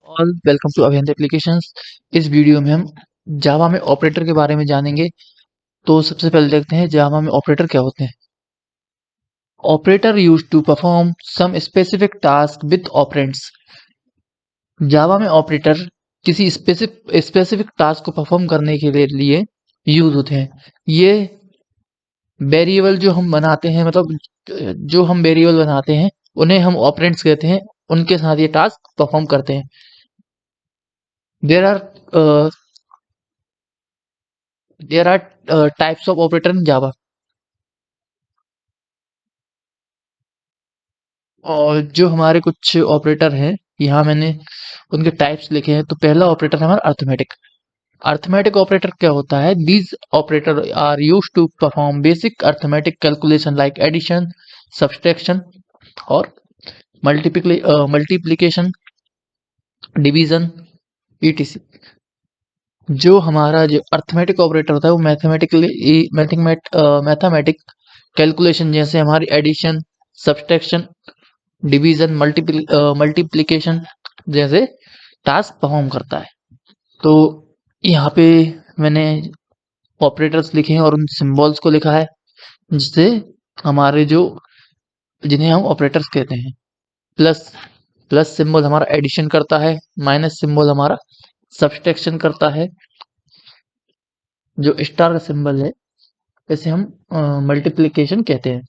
All welcome to अभियंता applications. इस video में हम जावा में ऑपरेटर के बारे में जानेंगे। तो सबसे पहले देखते हैं जावा में ऑपरेटर क्या होते हैं। Operator use to perform some specific task with operands. Java में ऑपरेटर किसी स्पेसिफिक टास्क को परफॉर्म करने के लिए यूज होते हैं। ये वेरिएबल जो हम बनाते हैं, मतलब जो हम वेरिएबल बनाते हैं उन्हें हम ऑपरेंड्स कहते हैं। उनके साथ ये टास्क परफॉर्म करते हैं। There are there are types of operator in Java. और जो हमारे कुछ ऑपरेटर हैं, यहाँ मैंने उनके टाइप्स लिखे हैं। तो पहला ऑपरेटर है हमारा अर्थमेटिक। अर्थमेटिक ऑपरेटर क्या होता है? These operator are use to perform basic arithmetic calculation like addition, subtraction और मल्टीप्लिकेशन, डिवीजन, ईटीसी। जो हमारा जो अर्थमेटिक ऑपरेटर होता है वो मैथमेटिक कैलकुलेशन, जैसे हमारी एडिशन, सब्सट्रैक्शन, डिवीजन, मल्टीप्लिकेशन जैसे टास्क परफॉर्म करता है। तो यहाँ पे मैंने ऑपरेटर्स लिखे हैं और उन सिंबल्स को लिखा है, जिससे हमारे जो जिन्हें हम ऑपरेटर्स कहते हैं। प्लस प्लस सिंबल हमारा एडिशन करता है, माइनस सिंबल हमारा सब्सट्रैक्शन करता है। जो स्टार का सिंबल है इसे हम मल्टीप्लिकेशन कहते हैं।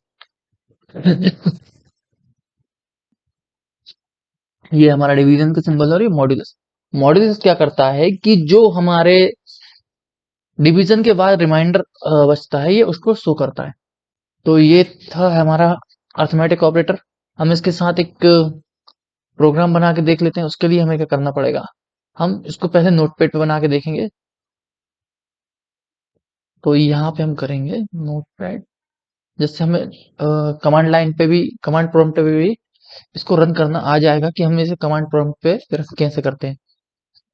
ये हमारा डिवीजन का सिंबल है और ये मॉड्यूलस। मॉड्यूलस क्या करता है कि जो हमारे डिवीजन के बाद रिमाइंडर बचता है, ये उसको शो करता है। तो ये था हमारा अर्थमेटिक ऑपरेटर। हम इसके साथ एक प्रोग्राम बना के देख लेते हैं। उसके लिए हमें क्या करना पड़ेगा, हम इसको पहले नोटपैड पे बना के देखेंगे। तो यहाँ पे हम करेंगे नोटपैड, जिससे हमें कमांड लाइन पे भी, कमांड प्रॉम्प्ट पे भी इसको रन करना आ जाएगा कि हम इसे कमांड प्रॉम्प्ट पे रन कैसे करते हैं।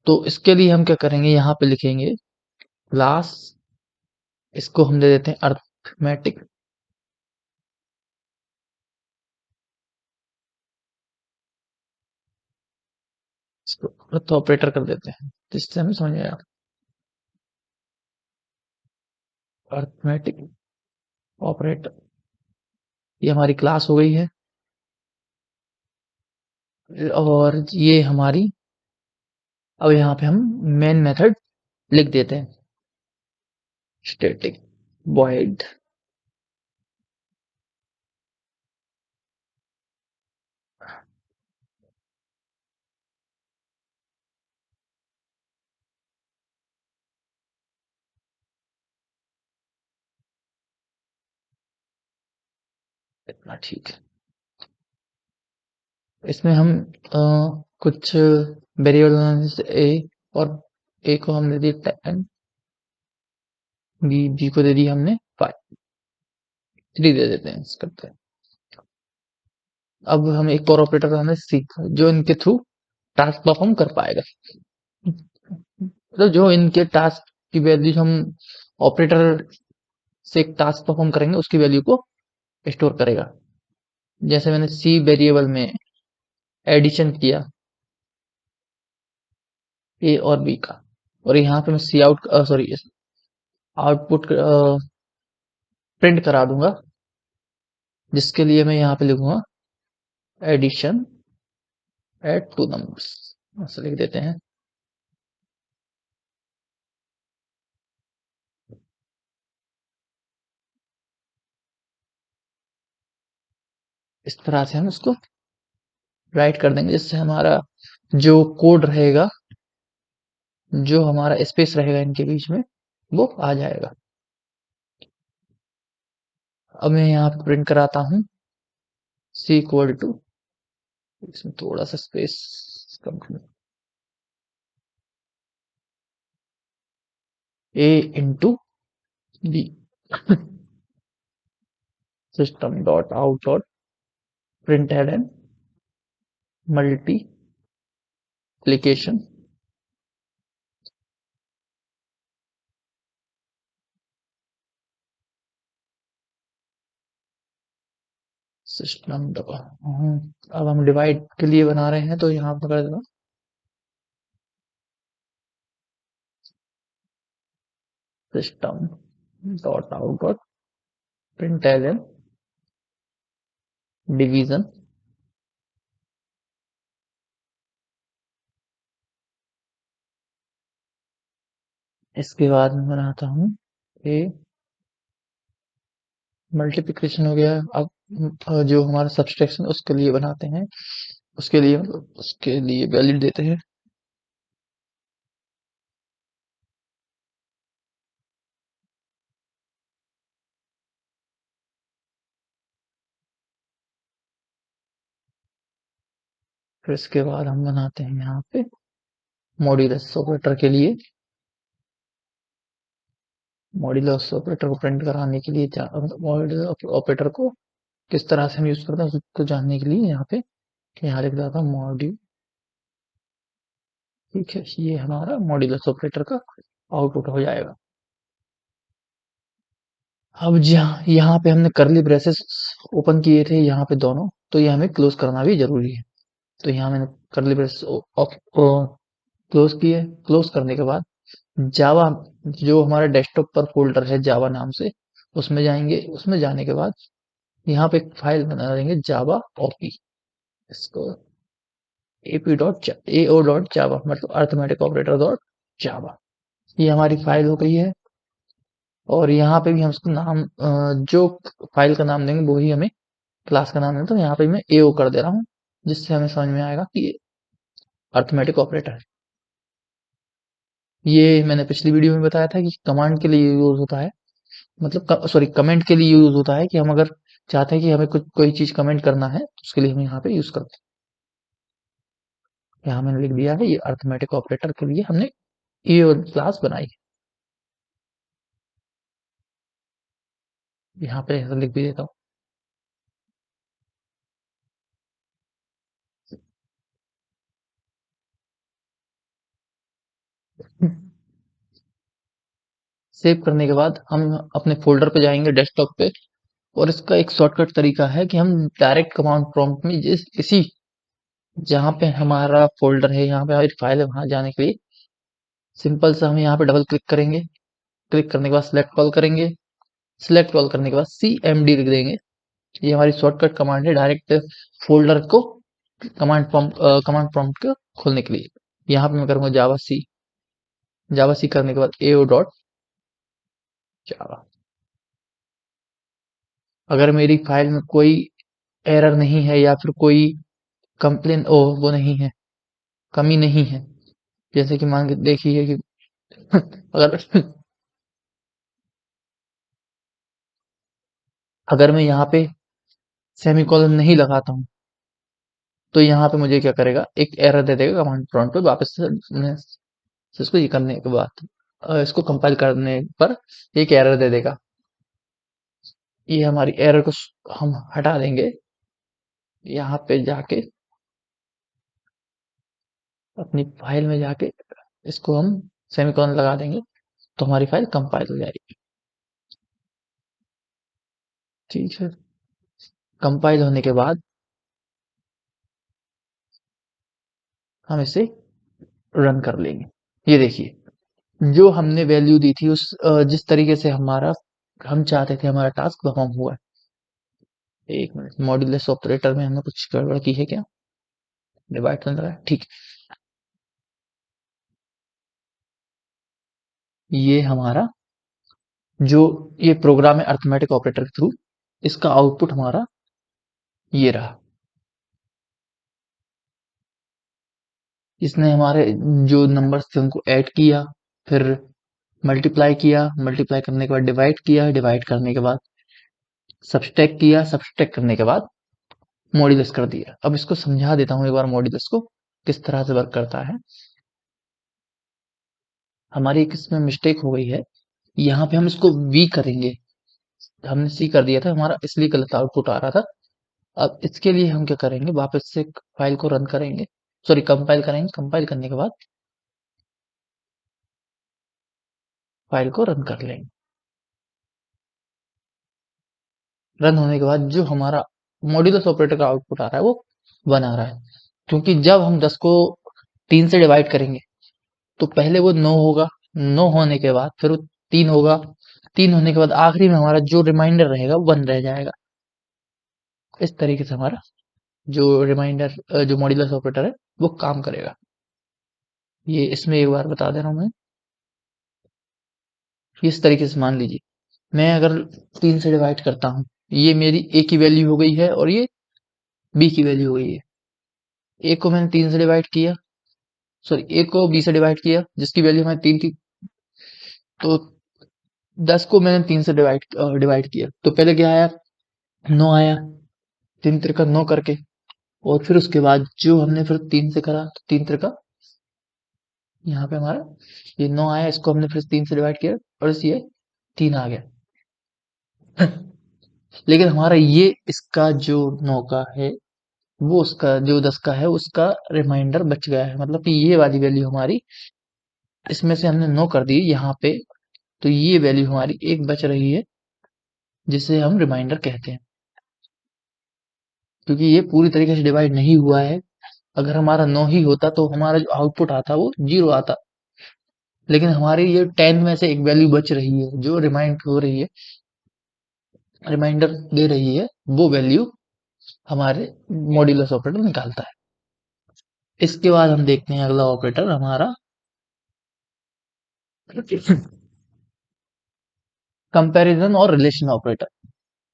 तो इसके लिए हम क्या करेंगे, यहाँ पे लिखेंगे क्लास, इसको हम दे देते हैं अर्थमेटिक। इसको अर्थ ऑपरेटर कर देते हैं, जिससे हमें समझ आएगा। अर्थमेटिक ऑपरेटर, ये हमारी क्लास हो गई है। और ये हमारी, अब यहाँ पे हम मेन मेथड लिख देते हैं, स्टैटिक वॉइड। इतना ठीक है। इसमें हम कुछ वेरिएबल बनाने से ए, और ए को हम दे दिए 10, बी को दे दी हमने 5, 3 दे देते हैं, इस करते हैं। अब हम एक और ऑपरेटर बनाने सीख, जो इनके थ्रू टास्क परफॉर्म कर पाएगा। तो जो इनके टास्क की वैल्यू हम ऑपरेटर से एक टास्क परफॉर्म करेंगे, उसकी वैल्यू को स्टोर करेगा। जैसे मैंने सी वेरिएबल में एडिशन किया ए और बी का, और यहाँ पे मैं सी आउट, सॉरी, आउटपुट प्रिंट करा दूंगा, जिसके लिए मैं यहाँ पे लिखूंगा एडिशन एट टू नंबर्स, ऐसे लिख देते हैं। इस तरह से हम इसको राइट कर देंगे, जिससे हमारा जो कोड रहेगा, जो हमारा स्पेस रहेगा इनके बीच में, वो आ जाएगा। अब मैं यहाँ पे प्रिंट कराता हूँ सी इक्वल टू, इसमें थोड़ा सा स्पेस कम कर, A into B, system dot out dot printed and multiplication system. अब हम डिवाइड के लिए बना रहे हैं, तो यहाँ पर कर देना system dot out dot println division. इसके बाद मैं बनाता हूँ ए मल्टीप्लिकेशन हो गया। अब जो हमारा सब्सट्रैक्शन उसके लिए बनाते हैं, उसके लिए वैल्यू देते हैं। फिर इसके बाद हम बनाते हैं यहाँ पे मॉड्यूलस ऑपरेटर के लिए। मॉड्यूलस ऑपरेटर को प्रिंट कराने के लिए मॉड्यूलस ऑपरेटर को किस तरह से हम यूज करते हैं उसको जानने के लिए यहाँ पे यहाँ लिख दिया था मॉड्यूल। ठीक है, ये हमारा मॉड्यूलस ऑपरेटर का आउटपुट हो जाएगा। अब जहाँ यहाँ पे हमने करली ब्रेसेस ओपन किए थे यहाँ पे दोनों, तो ये हमें क्लोज करना भी जरूरी है। तो यहाँ मैंने करली ब्रेसेस क्लोज किए। क्लोज करने के बाद जावा, जो हमारा डेस्कटॉप पर फोल्डर है जावा नाम से, उसमें जाएंगे। उसमें जाने के बाद यहाँ पे एक फाइल बना देंगे जावा ओपी। इसको ao.java मतलब अरिथमेटिक ऑपरेटर डॉट जावा, ये हमारी फाइल हो गई है। और यहाँ पे भी हम उसको नाम जो फाइल का नाम देंगे वही हमें क्लास का नाम देंगे। तो यहाँ पे मैं एओ कर दे रहा हूँ, जिससे हमें समझ में आएगा कि ये अरिथमेटिक ऑपरेटर है। ये मैंने पिछली वीडियो में बताया था कि कमांड के लिए यूज होता है, मतलब सॉरी कमेंट के लिए यूज होता है, कि हम अगर चाहते हैं कि हमें कुछ कोई चीज कमेंट करना है तो उसके लिए हम यहाँ पे यूज करते हैं। यहाँ मैंने लिख दिया है, ये अरिथमेटिक ऑपरेटर के लिए हमने ये क्लास बनाई है। यहाँ पे ऐसा लिख भी देता हूँ। सेव करने के बाद हम अपने फोल्डर पे जाएंगे डेस्कटॉप पे। और इसका एक शॉर्टकट तरीका है कि हम डायरेक्ट कमांड प्रॉम्प्ट में जिस इसी जहाँ पे हमारा फोल्डर है, यहाँ पे हमारी फाइल है, वहां जाने के लिए सिंपल सा हम यहाँ पे डबल क्लिक करेंगे। क्लिक करने के बाद सिलेक्ट कॉल करेंगे। सिलेक्ट कॉल करने के बाद cmd लिख देंगे। ये हमारी शॉर्टकट कमांड है डायरेक्ट फोल्डर को कमांड प्रॉम्प्ट को खोलने के लिए। यहाँ पे मैं करूंगा जावा सी करने के बाद ao डॉट जावा। अगर मेरी फाइल में कोई एरर नहीं है या फिर कोई कंप्लेन वो नहीं है, कमी नहीं है, जैसे कि मान के देखिए कि अगर अगर मैं यहाँ पे सेमीकोलन नहीं लगाता हूँ तो यहाँ पे मुझे क्या करेगा, एक एरर दे देगा कमांड प्रॉम्प्ट पे वापस से इसको ये करने के बाद इसको कंपाइल करने पर एक एरर दे देगा। ये हमारी एरर को हम हटा देंगे। यहाँ पे जाके अपनी फाइल में जाके इसको हम सेमीकोलन लगा देंगे तो हमारी फाइल कंपाइल हो जाएगी। ठीक है, कंपाइल होने के बाद हम इसे रन कर लेंगे। ये देखिए जो हमने वैल्यू दी थी उस जिस तरीके से हम चाहते थे हमारा टास्क परफॉर्म हुआ है। एक मिनट, मॉड्यूलस ऑपरेटर में हमने कुछ गड़बड़ की है क्या? डिवाइड कर रहा है, ठीक। ये हमारा जो ये प्रोग्राम है अरिथमेटिक ऑपरेटर के थ्रू, इसका आउटपुट हमारा ये रहा। इसने हमारे जो नंबर्स थे उनको ऐड किया, फिर मल्टीप्लाई किया, मल्टीप्लाई करने के बाद डिवाइड किया, डिवाइड करने के बाद सब्सट्रैक्ट किया, सब्सट्रैक्ट करने के बाद मॉड्यूलस कर दिया। अब इसको समझा देता हूँ एक बार मॉड्यूलस को किस तरह से वर्क करता है। हमारी एक इसमें मिस्टेक हो गई है, यहाँ पे हम इसको वी करेंगे, हमने सी कर दिया था, हमारा इसलिए गलत आउटपुट आ रहा था। अब इसके लिए हम क्या करेंगे, वापस से फाइल को रन करेंगे, सॉरी कंपाइल करेंगे। कंपाइल करने के बाद फाइल को रन कर लेंगे। रन होने के बाद जो हमारा मॉड्यूलस ऑपरेटर का आउटपुट आ रहा है वो 1 आ रहा है, क्योंकि जब हम 10 को 3 से डिवाइड करेंगे तो पहले वो 9 होगा। 9 होने के बाद फिर वो 3 होगा। 3 होने के बाद आखिरी में हमारा जो रिमाइंडर रहेगा 1 रह जाएगा। इस तरीके से हमारा जो रिमाइंडर जो मॉड्यूलस ऑपरेटर है वो काम करेगा। ये इसमें एक बार बता दे रहा हूँ मैं। इस तरीके से मान लीजिए मैं अगर 3 से डिवाइड करता हूँ, ये मेरी ए की वैल्यू हो गई है और ये बी की वैल्यू हो गई है। ए को मैंने 3 से डिवाइड किया, सॉरी ए को बी से डिवाइड किया जिसकी वैल्यू हमारी 3 थी। तो 10 को मैंने 3 से डिवाइड किया, तो पहले क्या आया, 9 आया। 3 त्रिका 9 करके, और फिर उसके बाद जो हमने फिर 3 से करा, तो 3 त्रिका यहाँ पे हमारा ये 9 आया, इसको हमने फिर 3 से डिवाइड किया और इस ये 3 आ गया। लेकिन हमारा ये इसका जो 9 का है वो उसका जो 10 का है उसका रिमाइंडर बच गया है, मतलब कि ये वाली वैल्यू हमारी इसमें से हमने 9 कर दी यहाँ पे, तो ये वैल्यू हमारी एक बच रही है जिसे हम रिमाइंडर कहते हैं, क्योंकि ये पूरी तरीके से डिवाइड नहीं हुआ है। अगर हमारा 9 ही होता तो हमारा जो आउटपुट आता वो 0 आता, लेकिन हमारी ये 10 में से एक वैल्यू बच रही है जो रिमाइंड हो रही है, रिमाइंडर दे रही है, वो वैल्यू हमारे मॉड्यूलस ऑपरेटर निकालता है। इसके बाद हम देखते हैं अगला ऑपरेटर हमारा कंपैरिजन और रिलेशन ऑपरेटर।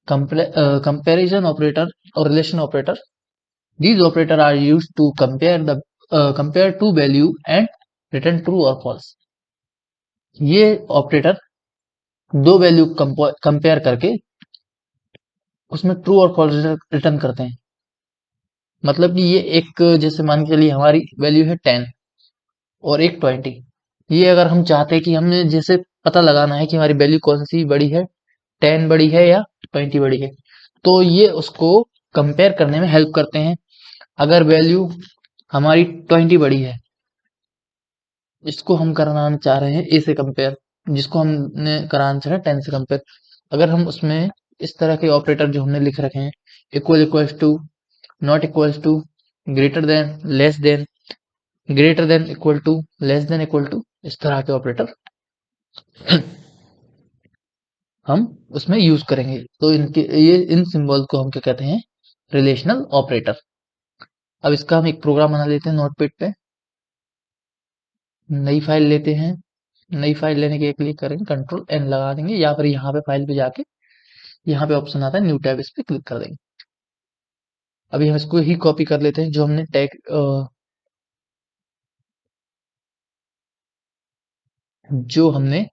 कंपैरिजन ऑपरेटर और relation operator, these operator are used to compare two value and return true or false। ये ऑपरेटर दो वैल्यू कंपेयर करके उसमें ट्रू और फॉल्स रिटर्न करते हैं। मतलब कि ये एक, जैसे मान के चलिए हमारी वैल्यू है 10 और एक 20। ये अगर हम चाहते हैं कि हमने जैसे पता लगाना है कि हमारी वैल्यू कौन सी बड़ी है, 10 बड़ी है या 20 बड़ी है, तो ये उसको कंपेयर करने में हेल्प करते हैं। अगर वैल्यू हमारी 20 बड़ी है, इसको हम कराना चाह रहे हैं ए से कंपेयर, जिसको हमने कराना चाह रहे हैं 10 से कंपेयर, अगर हम उसमें इस तरह के ऑपरेटर जो हमने लिख रखे हैं, equal equals to, not equals to, greater than, less than, greater than equal to, less than equal to, इस तरह के ऑपरेटर हम उसमें यूज करेंगे। तो इनके ये इन सिंबल को हम क्या कहते हैं, रिलेशनल ऑपरेटर। अब इसका हम एक प्रोग्राम बना लेते हैं नोटपैड पे, नई फाइल लेते हैं। नई फाइल लेने के लिए क्लिक करेंगे, कंट्रोल एन लगा देंगे, या फिर यहाँ पे फाइल पे जाके यहाँ पे ऑप्शन आता है न्यू टैब, इस पे क्लिक कर देंगे। अभी हम इसको ही कॉपी कर लेते हैं, जो हमने टैग जो हमने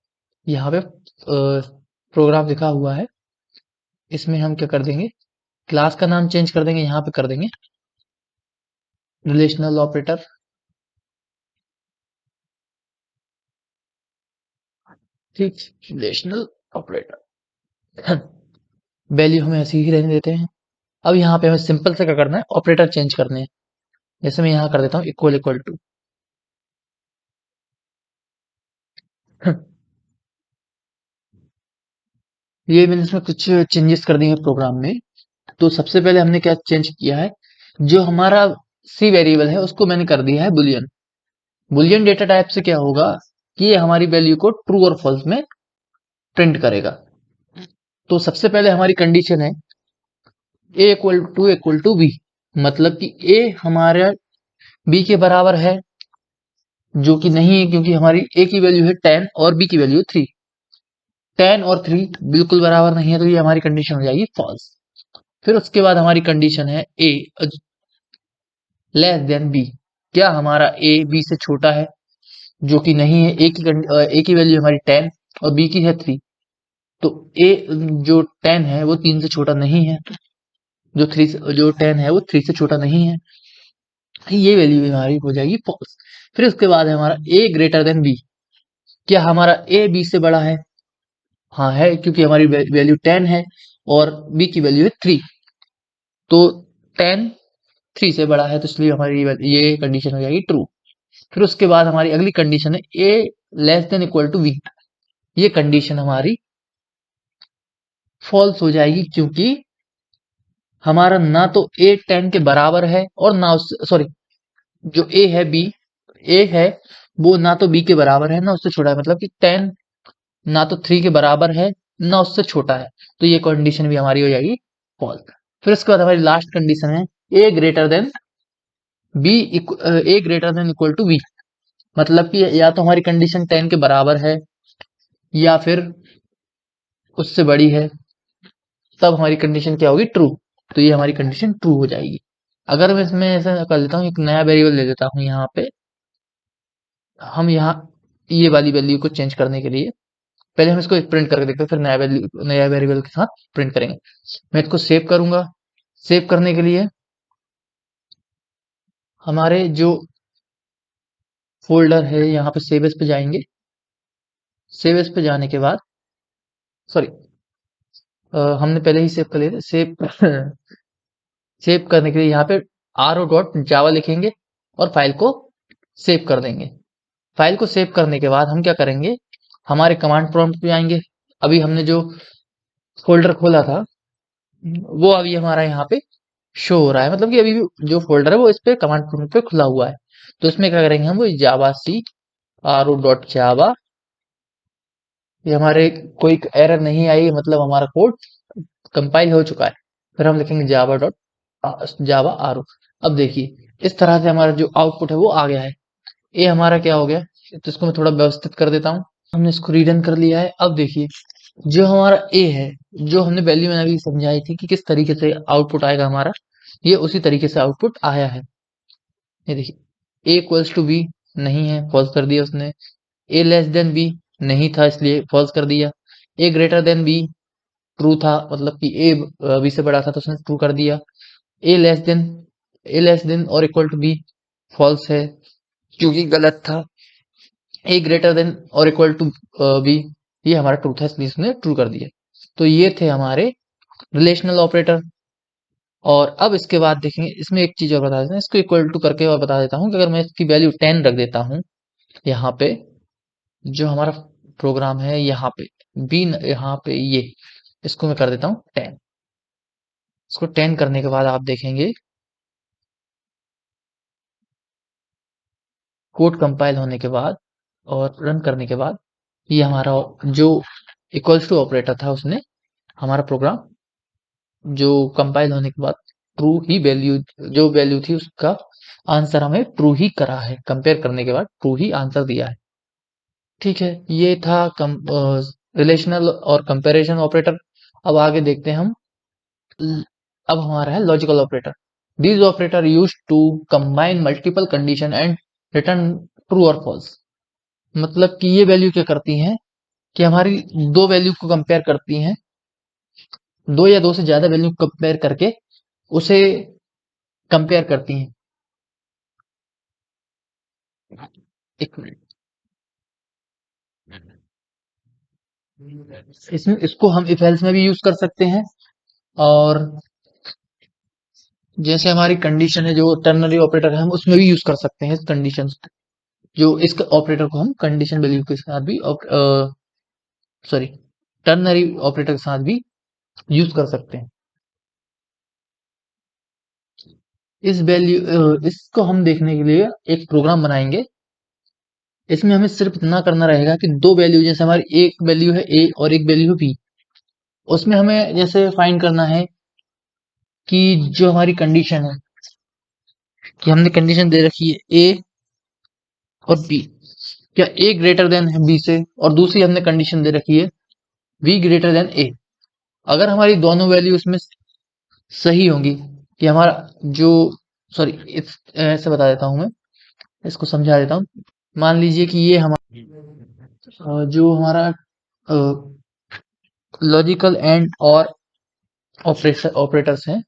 यहाँ पे प्रोग्राम लिखा हुआ है, इसमें हम क्या कर देंगे, क्लास का नाम चेंज कर देंगे, यहाँ पे कर देंगे रिलेशनल ऑपरेटर। ठीक, रिलेशनल ऑपरेटर। वैल्यू हमें ऐसी ही रहने देते हैं। अब यहाँ पे हमें सिंपल से क्या करना है, ऑपरेटर चेंज करने हैं। जैसे मैं यहाँ कर देता हूँ इक्वल इक्वल टू। ये मैंने इसमें कुछ चेंजेस कर दिए हैं प्रोग्राम में। तो सबसे पहले हमने क्या चेंज किया है, जो हमारा सी वेरिएबल है उसको मैंने कर दिया है बुलियन। बुलियन डेटा टाइप से क्या होगा कि ये हमारी वैल्यू को ट्रू और फॉल्स में प्रिंट करेगा। तो सबसे पहले हमारी कंडीशन है इक्वल टू बी, मतलब कि ए हमारा बी के बराबर है, जो कि नहीं है क्योंकि हमारी ए की वैल्यू है 10 और बी की वैल्यू है 3। 10 और 3 बिल्कुल बराबर नहीं है, तो ये हमारी कंडीशन हो जाएगी फॉल्स। फिर उसके बाद हमारी कंडीशन है ए लेस देन बी, क्या हमारा ए बी से छोटा है, जो कि नहीं है। ए की वैल्यू हमारी 10 और बी की है 3, तो ए जो 10 है वो 3 से छोटा नहीं है, जो 10 है वो 3 से छोटा नहीं है, ये वैल्यू हमारी हो जाएगी फॉल्स। फिर उसके बाद है हमारा ए ग्रेटर देन बी, क्या हमारा ए बी से बड़ा है, हाँ है, क्योंकि हमारी वैल्यू 10 है और बी की वैल्यू है 3, तो 10 3 से बड़ा है, तो इसलिए हमारी ये कंडीशन हो जाएगी ट्रू। फिर उसके बाद हमारी अगली कंडीशन है A less than equal to B, ये कंडीशन हमारी फॉल्स हो जाएगी, क्योंकि हमारा ना तो ए 10 के बराबर है और ना उस, सॉरी, जो ए है वो ना तो बी के बराबर है ना उससे छोटा है, मतलब कि 10 ना तो 3 के बराबर है, ना उससे छोटा है, तो ये कंडीशन भी हमारी हो जाएगी फॉल्स। फिर उसके बाद हमारी लास्ट कंडीशन है A greater than B, A greater than equal to B. मतलब कि या तो हमारी कंडीशन 10 के बराबर है या फिर उससे बड़ी है, तब हमारी कंडीशन क्या होगी, ट्रू। तो ये हमारी कंडीशन ट्रू हो जाएगी। अगर मैं इसमें ऐसा कर लेता हूँ, एक नया वेरिएबल ले लेता हूँ यहाँ पे, हम यहाँ ये वाली वैल्यू को चेंज करने के लिए पहले हम इसको प्रिंट करके देखते हैं, फिर नया वेरिएबल के साथ प्रिंट करेंगे। मैं इसको सेव करूंगा। सेव करने के लिए हमारे जो फोल्डर है यहाँ पे सेव एज पे जाएंगे। सेव एज पे जाने के बाद, सॉरी, हमने पहले ही सेव कर लिया था। सेव सेव करने के लिए यहाँ पे ro.java लिखेंगे और फाइल को सेव कर देंगे। फाइल को सेव करने के बाद हम क्या करेंगे, हमारे कमांड प्रॉम्प्ट पे आएंगे। अभी हमने जो फोल्डर खोला था वो अभी हमारा यहाँ पे शो हो रहा है, मतलब कि अभी भी जो फोल्डर है वो इस पे कमांड प्रॉम्प्ट पे खुला हुआ है। तो इसमें क्या करेंगे हम, वो जावा सी ro.java, ये हमारे कोई एरर नहीं आई, मतलब हमारा कोड कंपाइल हो चुका है। फिर हम लिखेंगे जावा आरो। अब देखिए इस तरह से हमारा जो आउटपुट है वो आ गया है। ये हमारा क्या हो गया, तो इसको मैं थोड़ा व्यवस्थित कर देता हूँ। हमने इसको रीडन कर लिया है। अब देखिए जो हमारा ए है, जो हमने वैल्यू मैंने अभी समझाई थी कि किस तरीके से आउटपुट आएगा हमारा, ये उसी तरीके से आउटपुट आया है। ये देखिए ए इक्वल्स टू बी नहीं है, फॉल्स कर दिया उसने। ए लेस देन बी नहीं था, इसलिए फॉल्स कर दिया। ए ग्रेटर देन बी ट्रू था, मतलब कि ए बी से बड़ा था तो उसने ट्रू कर दिया। ए लेस देन और इक्वल टू बी फॉल्स है क्योंकि गलत था। ए ग्रेटर देन और इक्वल टू बी, ये हमारा ट्रू था इसलिए इसने ट्रू कर दिया। तो ये थे हमारे रिलेशनल ऑपरेटर। और अब इसके बाद देखेंगे, इसमें एक चीज और बता देते हैं, इसको इक्वल टू करके और बता देता हूँ कि अगर मैं इसकी वैल्यू 10 रख देता हूँ यहाँ पे, जो हमारा प्रोग्राम है यहाँ पे बी, यहाँ पे ये, इसको मैं कर देता हूँ 10। इसको 10 करने के बाद आप देखेंगे कोड कंपाइल होने के बाद और रन करने के बाद ये हमारा जो इक्वल्स टू ऑपरेटर था उसने हमारा प्रोग्राम जो कंपाइल होने के बाद ट्रू ही वैल्यू, जो वैल्यू थी उसका आंसर हमें ट्रू ही करा है, कंपेयर करने के बाद ट्रू ही आंसर दिया है। ठीक है, ये था रिलेशनल और कंपैरिजन ऑपरेटर। अब आगे देखते हैं हम। ल- अब हमारा है logical operator. These operator use to combine multiple condition and return true और फॉल्स। मतलब कि ये वैल्यू क्या करती हैं कि हमारी दो वैल्यू को कंपेयर करती हैं, दो या दो से ज्यादा वैल्यू कंपेयर करके उसे कंपेयर करती हैं। एक मिनट, इसमें इसको हम इफ एल्स में भी यूज कर सकते हैं, और जैसे हमारी कंडीशन है जो टर्नरी ऑपरेटर है हम उसमें भी यूज कर सकते हैं इस कंडीशन, जो इस ऑपरेटर को हम कंडीशन वैल्यू के साथ भी, सॉरी, टर्नरी ऑपरेटर के साथ भी यूज कर सकते हैं। इस वैल्यू इसको हम देखने के लिए एक प्रोग्राम बनाएंगे। इसमें हमें सिर्फ इतना करना रहेगा कि दो वैल्यू, जैसे हमारी एक वैल्यू है ए और एक वैल्यू है बी, उसमें हमें जैसे फाइंड करना है कि जो हमारी कंडीशन है, कि हमने कंडीशन दे रखी है ए और बी, क्या ए ग्रेटर देन है बी से, और दूसरी हमने कंडीशन दे रखी है बी ग्रेटर देन ए। अगर हमारी दोनों वैल्यू इसमें सही होंगी, कि हमारा जो, सॉरी, इस ऐसे बता देता हूं मैं, इसको समझा देता हूँ। मान लीजिए कि ये हमारा जो हमारा लॉजिकल एंड और ऑपरेटर्स हैं,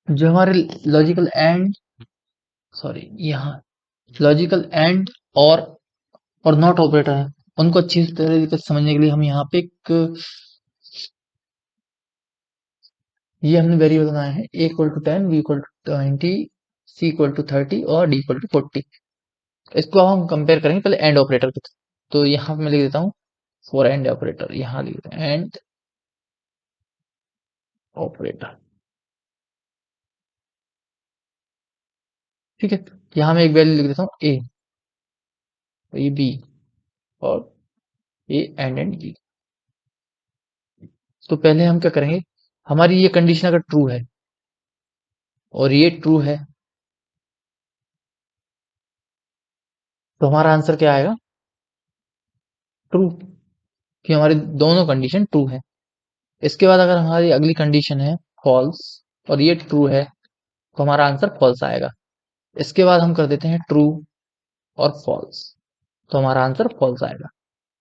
जो हमारे लॉजिकल एंड, सॉरी, यहाँ लॉजिकल एंड और नॉट ऑपरेटर है, उनको अच्छी तरीके से समझने के लिए हम यहाँ पे एक, ये हमने वेरिएबल बनाया है a equal to 10, b equal to 20, c equal to 30 और d इक्वल टू 40। इसको अब हम कंपेयर करेंगे पहले एंड ऑपरेटर के। तो यहाँ पे मैं लिख देता हूँ फॉर एंड ऑपरेटर, यहाँ लिख देते हैं एंड ऑपरेटर। ठीक है, यहाँ मैं एक वैल्यू लिख देता हूँ a, ये b, और ए एंड बी। तो पहले हम क्या करेंगे, हमारी ये कंडीशन अगर ट्रू है और ये ट्रू है तो हमारा आंसर क्या आएगा, ट्रू, कि हमारी दोनों कंडीशन ट्रू है। इसके बाद अगर हमारी अगली कंडीशन है फॉल्स और ये ट्रू है तो हमारा आंसर फॉल्स आएगा। इसके बाद हम कर देते हैं ट्रू और फॉल्स तो हमारा आंसर फॉल्स आएगा।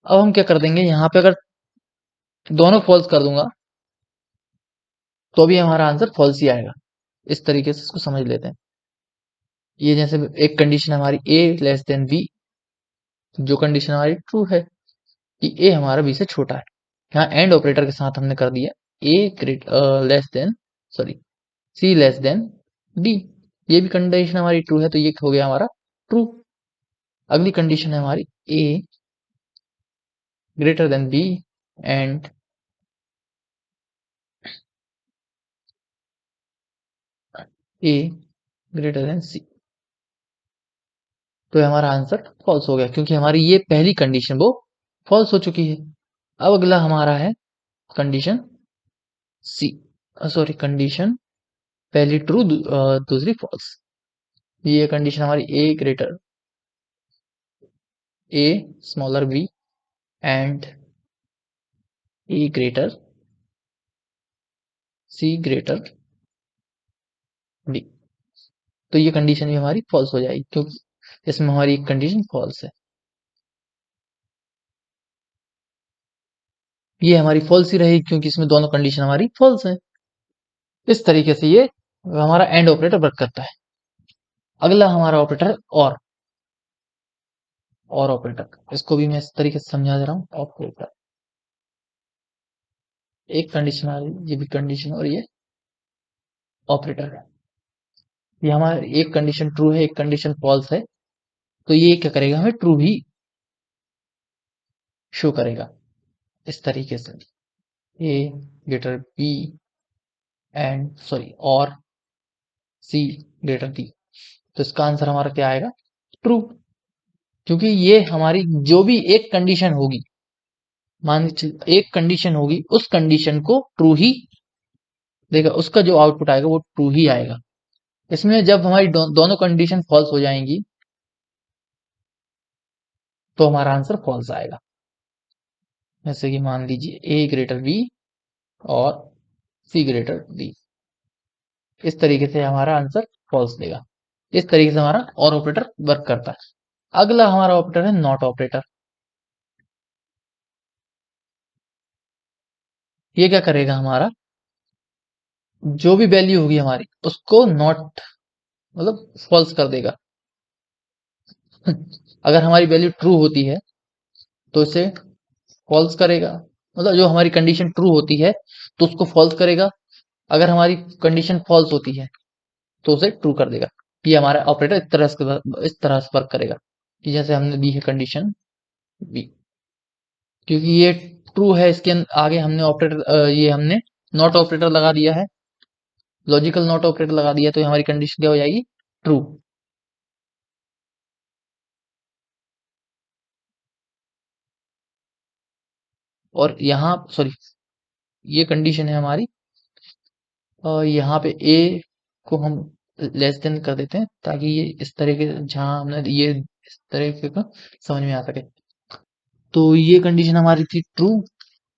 अब हम क्या कर देंगे, यहाँ पे अगर दोनों फॉल्स कर दूंगा तो भी हमारा आंसर फॉल्स ही आएगा। इस तरीके से इसको समझ लेते हैं। ये जैसे एक कंडीशन हमारी ए लेस देन बी, जो कंडीशन हमारी ट्रू है कि ए हमारा बी से छोटा है। यहाँ एंड ऑपरेटर के साथ हमने कर दिया A great less than sorry C less than D. ये भी कंडीशन हमारी ट्रू है तो ये हो गया हमारा ट्रू। अगली कंडीशन है हमारी A greater than B and A greater than C. तो हमारा आंसर फॉल्स हो गया क्योंकि हमारी ये पहली कंडीशन वो फॉल्स हो चुकी है। अब अगला हमारा है कंडीशन सी, सॉरी कंडीशन पहली ट्रू दूसरी फॉल्स। ये कंडीशन हमारी A smaller B and A greater C greater D. तो ये कंडीशन भी हमारी फॉल्स हो जाएगी क्योंकि इसमें हमारी एक कंडीशन फॉल्स है। ये हमारी फॉल्स ही रहेगी क्योंकि इसमें दोनों कंडीशन हमारी फॉल्स है। इस तरीके से ये हमारा एंड ऑपरेटर वर्क करता है। अगला हमारा ऑपरेटर है और ऑपरेटर। इसको भी मैं इस तरीके से समझा दे रहा हूँ। ऑपरेटर एक कंडीशन आ रही, ये भी कंडीशन और ये ऑपरेटर है। ये हमारा एक कंडीशन ट्रू है एक कंडीशन फॉल्स है तो ये क्या करेगा, हमें ट्रू ही शो करेगा इस तरीके से। ए ग्रेटर बी एंड सॉरी और सी ग्रेटर डी। तो इसका आंसर हमारा क्या आएगा, ट्रू। क्योंकि ये हमारी जो भी एक कंडीशन होगी, मान लीजिए एक कंडीशन होगी, उस कंडीशन को ट्रू ही देगा, उसका जो आउटपुट आएगा वो ट्रू ही आएगा। इसमें जब हमारी दोनों कंडीशन फॉल्स हो जाएंगी तो हमारा आंसर फॉल्स आएगा। जैसे कि मान लीजिए ए ग्रेटर बी और सी ग्रेटर डी, इस तरीके से हमारा आंसर फॉल्स देगा। इस तरीके से हमारा और ऑपरेटर वर्क करता है। अगला हमारा ऑपरेटर है नॉट ऑपरेटर। ये क्या करेगा, हमारा जो भी वैल्यू होगी हमारी उसको नॉट मतलब फॉल्स कर देगा। अगर हमारी वैल्यू ट्रू होती है तो इसे फॉल्स करेगा, मतलब जो हमारी कंडीशन ट्रू होती है तो उसको फॉल्स करेगा। अगर हमारी कंडीशन फॉल्स होती है तो उसे ट्रू कर देगा। ये हमारा ऑपरेटर इस तरह से वर्क करेगा कि जैसे हमने दी है कंडीशन बी, क्योंकि ये ट्रू है इसके आगे हमने ऑपरेटर ये हमने नॉट ऑपरेटर लगा दिया है, लॉजिकल नॉट ऑपरेटर लगा दिया, तो हमारी कंडीशन क्या हो जाएगी, ट्रू। और यहाँ सॉरी ये कंडीशन है हमारी, यहाँ पे ए को हम लेस देन कर देते हैं ताकि ये इस तरह के जहाँ हमने ये इस तरीके का समझ में आ सके। तो ये कंडीशन हमारी थी ट्रू,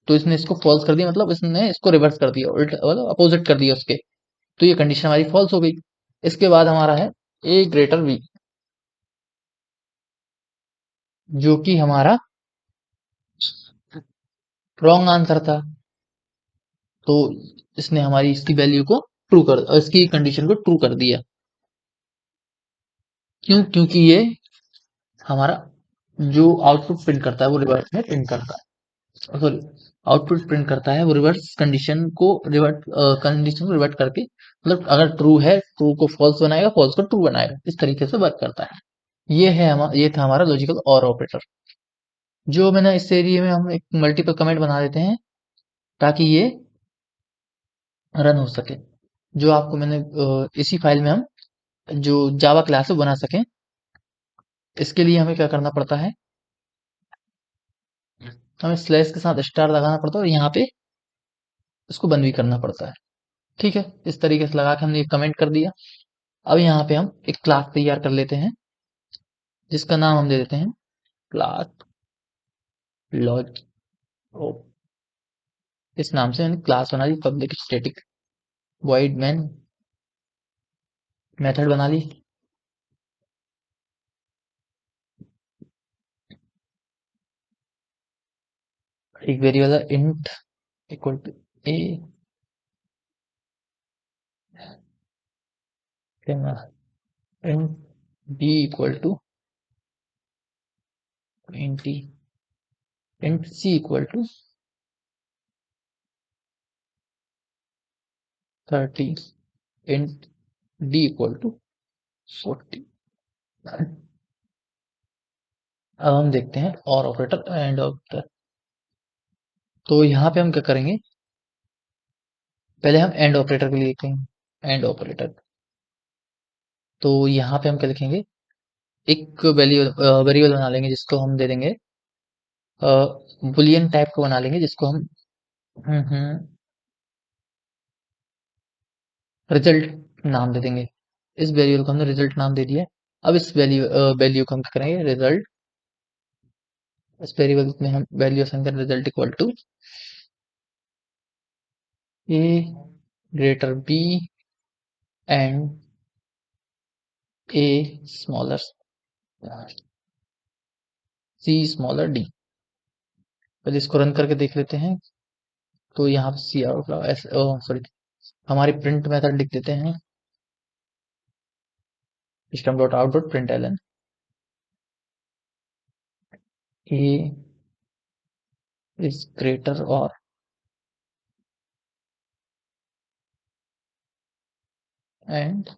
तो इसने इसको फॉल्स कर दिया, मतलब इसने इसको रिवर्स कर दिया, उल्टा मतलब अपोजिट कर दिया उसके। तो ये कंडीशन हमारी फॉल्स हो गई। इसके बाद हमारा है ए ग्रेटर बी, जो कि हमारा रॉन्ग आंसर था। तो इसने हमारी इसकी वैल्यू को ट्रू कर इसकी कंडीशन को ट्रू कर दिया। क्यों, क्योंकि ये हमारा जो आउटपुट प्रिंट करता है वो रिवर्स में प्रिंट करता है, सॉरी आउटपुट प्रिंट करता है वो रिवर्स कंडीशन को रिवर्ट करके, मतलब अगर ट्रू है ट्रू को फॉल्स बनाएगा, फॉल्स को ट्रू बनाएगा, इस तरीके से वर्क करता है। ये था हमारा लॉजिकल और ऑपरेटर। जो मैंने इस एरिया में हम एक मल्टीपल कमेंट बना देते हैं ताकि ये रन हो सके। जो आपको मैंने इसी फाइल में हम जो जावा क्लास है बना सकें, इसके लिए हमें क्या करना पड़ता है, हमें स्लैश के साथ स्टार लगाना पड़ता है और यहाँ पे इसको बंद भी करना पड़ता है। ठीक है, इस तरीके से लगा के हमने कमेंट कर दिया। अब यहाँ पे हम एक क्लास तैयार कर लेते हैं जिसका नाम हम दे देते हैं क्लास लॉज। इस नाम से मैंने क्लास बना ली, public static void main method बना ली। एक वेरिएबल है int equal to A, int B equal to 20, int C equal to 30, int D equal to 40। अब हम देखते हैं और ऑपरेटर एंड ऑपरेटर। तो यहाँ पे हम क्या करेंगे, पहले हम एंड ऑपरेटर के लिए लिखेंगे एंड ऑपरेटर। तो यहाँ पे हम क्या लिखेंगे, एक वेरिएबल बना लेंगे जिसको हम दे देंगे बुलियन टाइप को बना लेंगे जिसको हम रिजल्ट नाम दे देंगे। इस वेरिएबल को हमने रिजल्ट नाम दे दिया है। अब इस वैल्यू को हम क्या करेंगे, रिजल्ट, इस वेरिएबल में हम वैल्यू असाइन करें result equal to A greater B and A smaller C smaller D. पहले इसको रन करके देख लेते हैं। तो यहाँ पे सी आउट सॉरी, हमारी प्रिंट मेथड लिख देते हैं system dot out dot print L N A is greater और एंड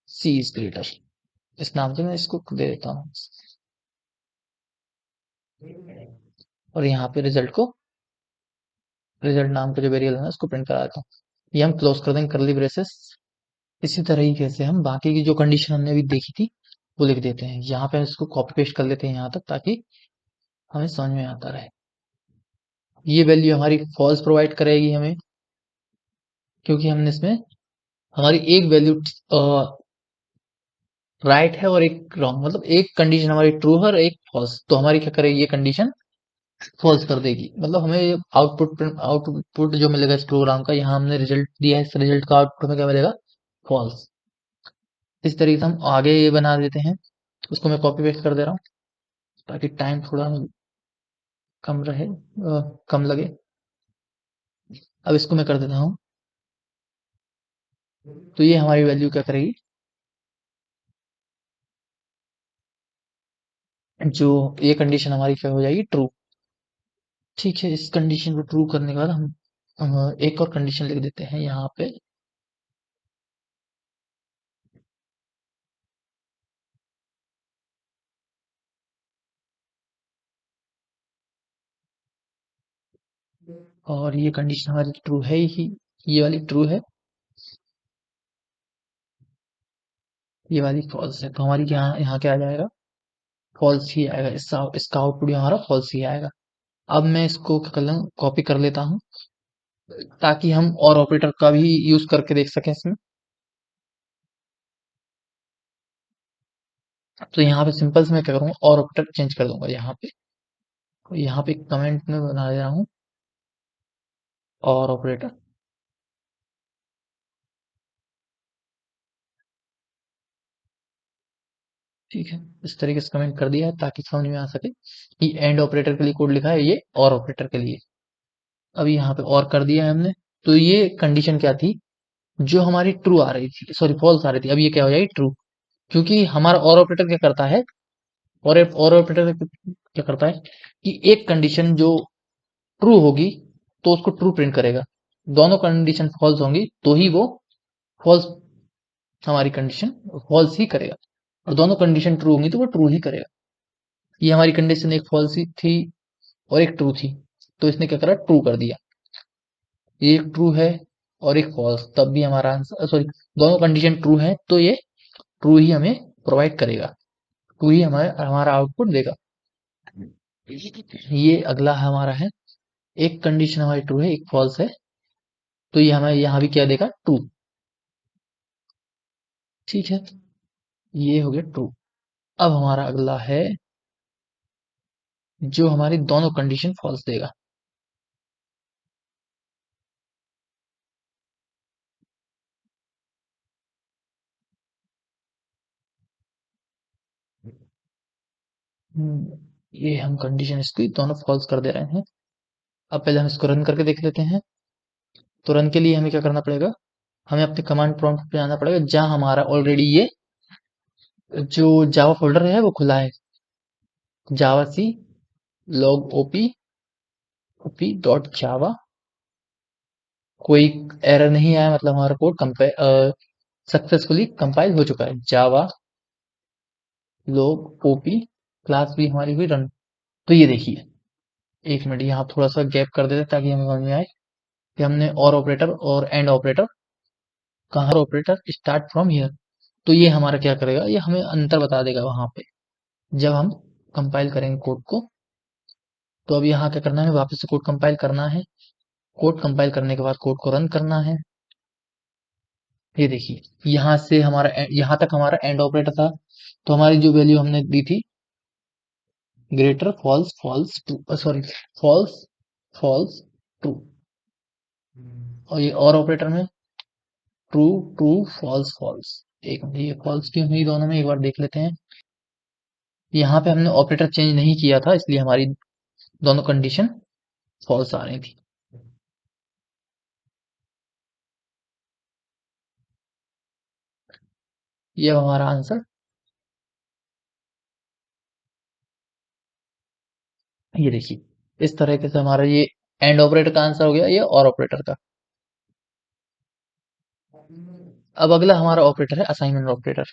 सी इज ग्रेटर। इस नाम से मैं इसको दे देता हूँ और यहाँ पे रिजल्ट नाम का जो वेरिएबल है उसको प्रिंट करा देता हूँ। ये हम क्लोज कर देंगे कर्ली ब्रेसेस। इसी तरीके से हम बाकी की जो कंडीशन हमने अभी देखी थी वो लिख देते हैं। यहाँ पे हम इसको कॉपी पेस्ट कर लेते हैं यहाँ तक ताकि हमें समझ में आता रहे। ये वैल्यू हमारी फॉल्स प्रोवाइड करेगी हमें, क्योंकि हमने इसमें हमारी एक वैल्यू राइट है और एक रॉन्ग, मतलब एक कंडीशन हमारी ट्रू है और एक फॉल्स, तो हमारी क्या करेगी ये कंडीशन फॉल्स कर देगी। मतलब हमें आउटपुट जो मिलेगा इस प्रोग्राम का, यहाँ हमने रिजल्ट दिया है, इस रिजल्ट का आउटपुट में क्या मिलेगा, फॉल्स। इस तरीके से हम आगे ये बना देते हैं। उसको मैं कॉपी पेस्ट कर दे रहा हूँ ताकि टाइम थोड़ा कम रहे, कम लगे। अब इसको मैं कर देता हूँ। तो ये हमारी वैल्यू क्या करेगी, जो ये कंडीशन हमारी क्या हो जाएगी, ट्रू। ठीक है, इस कंडीशन को ट्रू करने के बाद हम एक और कंडीशन लिख देते हैं यहाँ पे। और ये कंडीशन हमारी ट्रू है ही, ये वाली ट्रू है, ये वाली फॉल्स है। तो हमारी यहाँ यहाँ क्या आ जाएगा, फॉल्स ही आएगा। इसका आउटपुट हमारा फॉल्स ही आएगा। अब मैं इसको क्या कर लूँ, कॉपी कर लेता हूँ ताकि हम और ऑपरेटर का भी यूज करके देख सकें इसमें। तो यहाँ पे सिंपल से मैं क्या करूँगा, और ऑपरेटर चेंज कर दूंगा यहाँ पे। तो यहाँ पे कमेंट में बना दे रहा हूँ और ऑपरेटर। ठीक है, इस तरीके से कमेंट कर दिया है ताकि समझ में आ सके कि एंड ऑपरेटर के लिए कोड लिखा है, ये और ऑपरेटर के लिए। अभी यहाँ पे और कर दिया है हमने। तो ये कंडीशन क्या थी, जो हमारी ट्रू आ रही थी, सॉरी फॉल्स आ रही थी, अब ये क्या हो जाएगी, ट्रू। क्योंकि हमारा और ऑपरेटर क्या करता है, और ऑपरेटर क्या करता है कि एक कंडीशन जो ट्रू होगी तो उसको ट्रू प्रिंट करेगा, दोनों कंडीशन फॉल्स होंगी तो ही वो फॉल्स, हमारी कंडीशन फॉल्स ही करेगा, और दोनों कंडीशन ट्रू होंगी तो वो ट्रू ही करेगा। ये हमारी कंडीशन एक फॉल्स थी और एक ट्रू थी, तो इसने क्या करा, ट्रू कर दिया। ये एक ट्रू है और एक फॉल्स, तब भी हमारा आंसर, सॉरी, दोनों कंडीशन ट्रू है तो ये ट्रू ही हमें प्रोवाइड करेगा, ट्रू ही हमारा आउटपुट देगा। ये अगला हमारा है, एक कंडीशन हमारी ट्रू है, एक फॉल्स है, तो ये हमें यहाँ भी क्या देगा, ट्रू। ठीक है, ये हो गया ट्रू। अब हमारा अगला है जो हमारी दोनों कंडीशन फॉल्स देगा। ये हम कंडीशन इसकी दोनों फॉल्स कर दे रहे हैं। अब पहले हम इसको रन करके देख लेते हैं। तो रन के लिए हमें क्या करना पड़ेगा, हमें अपने कमांड प्रॉम्प्ट पे जाना पड़ेगा जहां हमारा ऑलरेडी ये जो जावा फोल्डर है वो खुला है, जावा सी log op डॉट जावा। कोई एरर नहीं आया, मतलब हमारा कोड सक्सेसफुली कंपाइल हो चुका है। जावा log op क्लास भी हमारी हुई रन। तो ये देखिए, एक मिनट यहाँ थोड़ा सा गैप कर देते हैं ताकि हमें समझ में आए कि हमने और ऑपरेटर और एंड ऑपरेटर कहाँ, ऑपरेटर स्टार्ट फ्रॉम हियर। तो ये हमारा क्या करेगा, ये हमें अंतर बता देगा वहां पे जब हम कंपाइल करेंगे कोड को। तो अब यहाँ क्या करना है, वापस से कोड कंपाइल करना है। कोड कंपाइल करने के बाद कोड को रन करना है। ये देखिए, यहाँ से हमारा यहाँ तक हमारा एंड ऑपरेटर था। तो हमारी जो वैल्यू हमने दी थी, greater false false true, sorry, false false true. और ये और ऑपरेटर में ट्रू ट्रू फॉल्स फॉल्स। एक मिनट, ये फॉल्स क्यों हुई दोनों में, एक बार देख लेते हैं। यहाँ पे हमने ऑपरेटर चेंज नहीं किया था, इसलिए हमारी दोनों कंडीशन फॉल्स आ रही थी। ये अब हमारा आंसर, ये देखिए, इस तरीके से हमारा ये एंड ऑपरेटर का आंसर हो गया, ये और ऑपरेटर का। अब अगला हमारा ऑपरेटर है असाइनमेंट ऑपरेटर।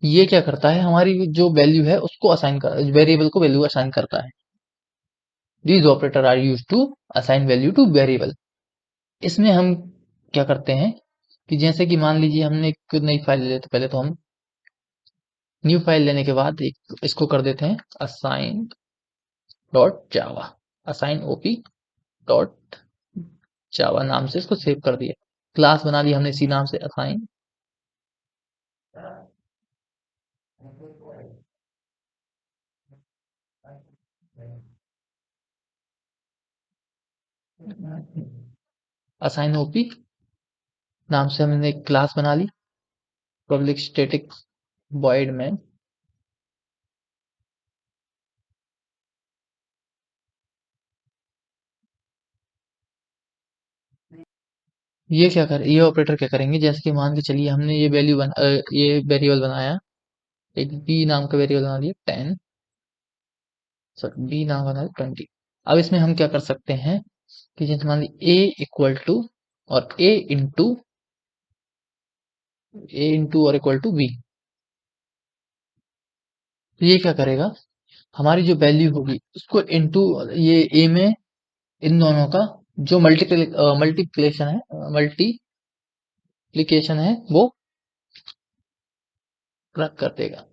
ये क्या करता है, हमारी जो वैल्यू है उसको असाइन कर, वेरिएबल को वैल्यू असाइन करता है। These operator are use to assign value to variable. इसमें हम क्या करते हैं कि जैसे कि मान लीजिए हमने एक नई फाइल ले लेते, पहले तो हम न्यू फाइल लेने के बाद एक इसको कर देते हैं असाइन डॉट जावा, असाइन ओपी डॉट जावा नाम से इसको सेव कर दिया। क्लास बना ली हमने इसी नाम से, असाइन असाइन ओपी नाम से हमने एक क्लास बना ली, पब्लिक स्टैटिक वॉइड में। ये ऑपरेटर क्या करेंगे, जैसे कि मान के चलिए हमने ये वेरिएबल बनाया, एक बी नाम का वेरिएबल बना दिया 10, सॉरी बी नाम बना दिया 20। अब इसमें हम क्या कर सकते हैं कि जैसे मान लीजिए ए इक्वल टू और ए इंटू और इक्वल टू बी। तो ये क्या करेगा, हमारी जो वैल्यू होगी उसको इनटू ये ए में इन दोनों का जो मल्टीप्लिकेशन है वो रख कर देगा।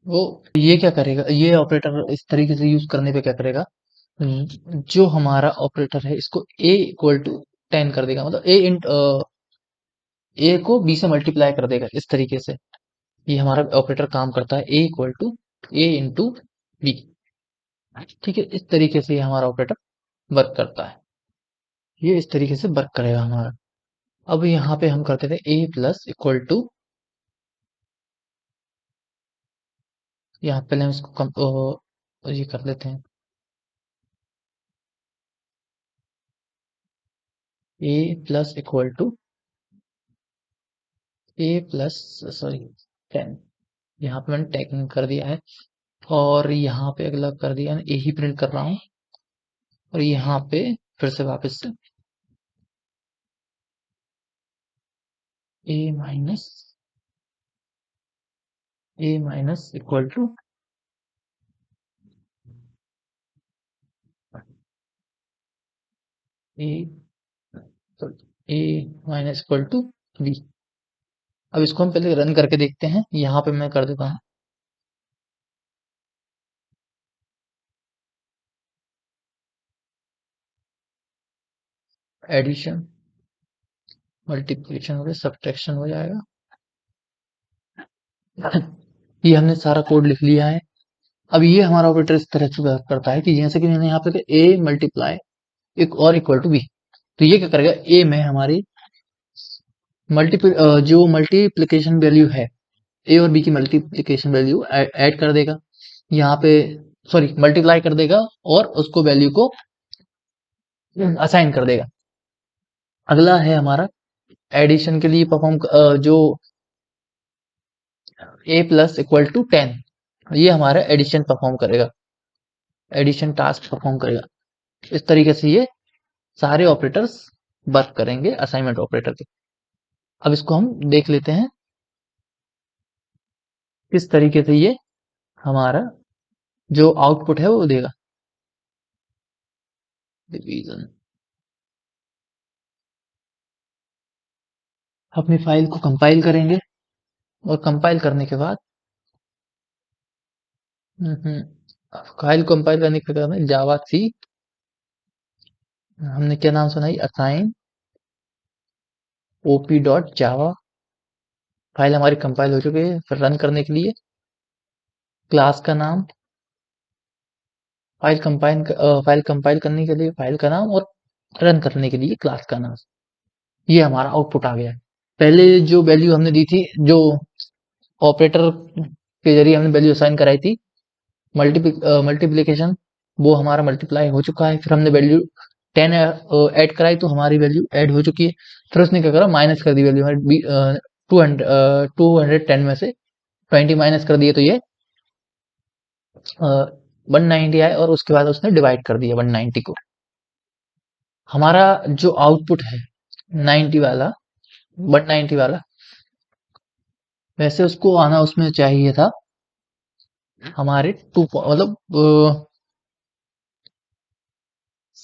वो ये क्या करेगा, ये ऑपरेटर इस तरीके से यूज करने पे क्या करेगा, जो हमारा ऑपरेटर है इसको ए इक्वल टू 10 कर देगा, मतलब ए को बी से मल्टीप्लाई कर देगा इस तरीके से। ये हमारा ऑपरेटर काम करता है, A equal to A into B. ठीक है, इस तरीके से ये हमारा ऑपरेटर वर्क करता है। ये इस तरीके से वर्क करेगा हमारा। अब यहाँ पे हम करते थे ए प्लस इक्वल टू, यहाँ पहले हम इसको ये कर लेते हैं, A plus equal to A plus, sorry 10। यहाँ पे मैंने टैगिंग कर दिया है, और यहाँ पे अगला कर दिया मैं ए ही प्रिंट कर रहा हूँ। और यहाँ पे फिर से वापस से A minus equal to A, sorry A minus equal to B. अब इसको हम पहले रन करके देखते हैं, यहाँ पे मैं कर देता हूँ। एडिशन, मल्टीप्लिकेशन हो गया, सब्ट्रैक्शन हो जाएगा। ये हमने सारा कोड लिख लिया है। अब ये हमारा ऑपरेटर इस तरह से वर्क करता है कि जैसे कि मैंने यहाँ पे ए मल्टीप्लाई एक और इक्वल टू बी, तो ये क्या करेगा, ए में हमारी मल्टीपल जो मल्टीप्लिकेशन वैल्यू है, ए और बी की मल्टीप्लिकेशन वैल्यू ऐड कर देगा यहाँ पे, सॉरी मल्टीप्लाई कर देगा और उसको वैल्यू को असाइन कर देगा। अगला है हमारा एडिशन के लिए परफॉर्म जो ए प्लस इक्वल टू 10, ये हमारा एडिशन परफॉर्म करेगा, एडिशन टास्क परफॉर्म करेगा। इस तरीके से ये सारे ऑपरेटर्स वर्क करेंगे असाइनमेंट ऑपरेटर के। अब इसको हम देख लेते हैं किस तरीके से ये हमारा जो आउटपुट है वो देगा। डिवीजन, अपनी फाइल को कंपाइल करेंगे और कंपाइल करने के बाद फाइल कंपाइल करने के बाद जावा सी, हमने क्या नाम सुनाई, असाइन ओपी डॉट जावा, फाइल हमारी कंपाइल हो चुकी है। फिर रन करने के लिए क्लास का नाम, फाइल कंपाइल करने के लिए फाइल का नाम और रन करने के लिए क्लास का नाम। ये हमारा आउटपुट आ गया है। पहले जो वैल्यू हमने दी थी, जो ऑपरेटर के जरिए हमने वैल्यू असाइन कराई थी, मल्टीप्लिकेशन, वो हमारा मल्टीप्लाई हो चुका है। फिर हमने वैल्यू 10 ऐड कराई तो हमारी वैल्यू ऐड हो चुकी है। फिर उसने क्या करा, माइनस कर दी वैल्यू हमारी 210 में से 20 माइनस कर दिए तो ये 190 आए और उसके बाद उसने डिवाइड कर दिया 190 को। हमारा जो आउटपुट है 90 वाला, 190 वाला, वैसे उसको आना उसमें चाहिए था हमारे मतलब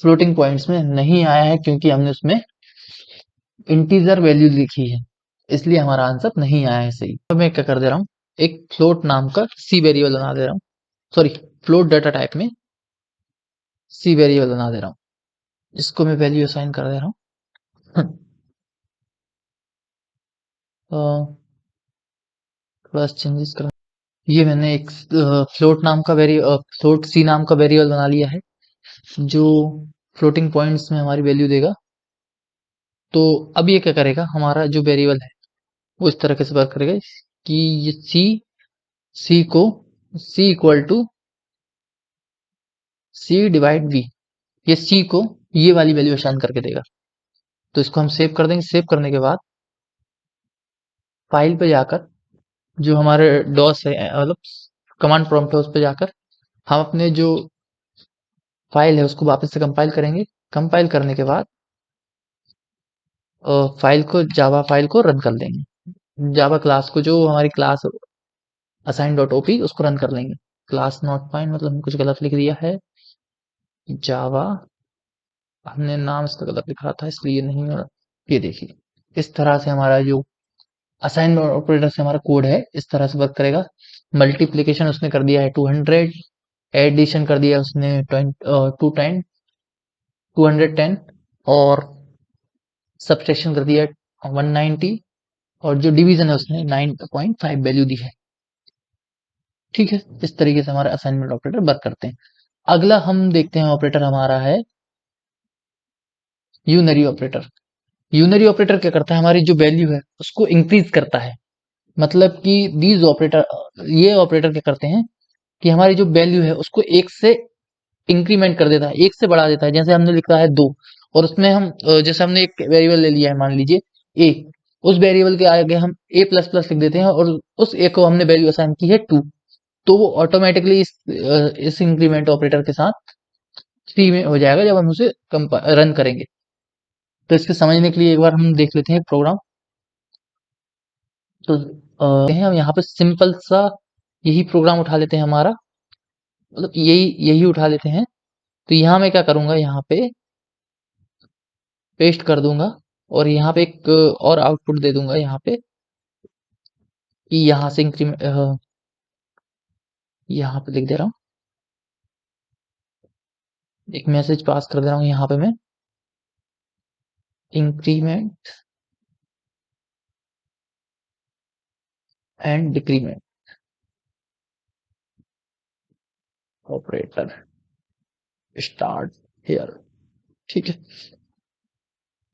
फ्लोटिंग पॉइंट्स में नहीं आया है क्योंकि हमने उसमें इंटीजर वैल्यू लिखी है, इसलिए हमारा आंसर नहीं आया है सही। तो मैं क्या कर दे रहा हूँ, एक फ्लोट नाम का सी वेरिएबल बना दे रहा हूँ, सॉरी फ्लोट डाटा टाइप में सी वेरिएबल बना दे रहा हूँ, इसको मैं वैल्यू असाइन कर दे रहा हूँ। थोड़ा चेंजेस कर, ये मैंने एक फ्लोट सी नाम का वेरिएबल बना लिया है जो फ्लोटिंग पॉइंट्स में हमारी वैल्यू देगा। तो अब ये क्या करेगा, हमारा जो वेरिएबल है वो इस तरह से वर्क करेगा कि ये सी को C equal to C divide B, ये सी को ये वाली वैल्यू असाइन करके देगा। तो इसको हम सेव कर देंगे। सेव करने के बाद फाइल पे जाकर जो हमारे डॉस है, मतलब कमांड प्रॉम्प्ट है, उस पे जाकर हम अपने जो फाइल है उसको वापस से कंपाइल करेंगे। कंपाइल करने के बाद जावा फाइल को रन कर लेंगे। जावा क्लास को, जो हमारी क्लास असाइन डॉट ओपी, उसको रन कर लेंगे। क्लास नॉट फाइंड, मतलब हमने कुछ गलत लिख दिया है, जावा, हमने नाम इसका गलत लिखा था इसलिए नहीं हो रहा। ये देखिए इस तरह से हमारा जो असाइन ऑपरेटर से हमारा कोड है इस तरह से वर्क करेगा। मल्टीप्लिकेशन उसने कर दिया है 200, एडिशन कर दिया उसने 210, और सब्ट्रैक्शन कर दिया 190, और जो डिवीजन है उसने 9.5 वैल्यू दी है। ठीक है, इस तरीके से हमारे असाइनमेंट ऑपरेटर वर्क करते हैं। अगला हम देखते हैं ऑपरेटर हमारा है यूनरी ऑपरेटर। यूनरी ऑपरेटर क्या करता है, हमारी जो वैल्यू है उसको इंक्रीज करता है। मतलब कि दीज ऑपरेटर, ये ऑपरेटर क्या करते हैं कि हमारी जो वैल्यू है उसको एक से इंक्रीमेंट कर देता है, एक से बढ़ा देता है। जैसे हमने लिखा है 2, और उसमें हम जैसे हमने एक वेरिएबल ले लिया है, मान लीजिए ए, उस वेरिएबल के आगे हम ए प्लस प्लस लिख देते हैं और उस ए को हमने वैल्यू असाइन की है 2, तो वो ऑटोमेटिकली इस इंक्रीमेंट ऑपरेटर के साथ 3 में हो जाएगा जब हम उसे रन करेंगे। तो इसके समझने के लिए एक बार हम देख लेते हैं प्रोग्राम। तो हम यहाँ पे सिंपल सा यही प्रोग्राम उठा लेते हैं हमारा, मतलब यही यही उठा लेते हैं। तो यहाँ मैं क्या करूंगा, यहाँ पे पेस्ट कर दूंगा और यहाँ पे एक और आउटपुट दे दूंगा यहाँ पे कि यहाँ से इंक्रीमेंट, यहाँ पे लिख दे रहा हूँ, एक मैसेज पास कर दे रहा हूँ यहाँ पे मैं increment and decrement operator start here. ठीक है,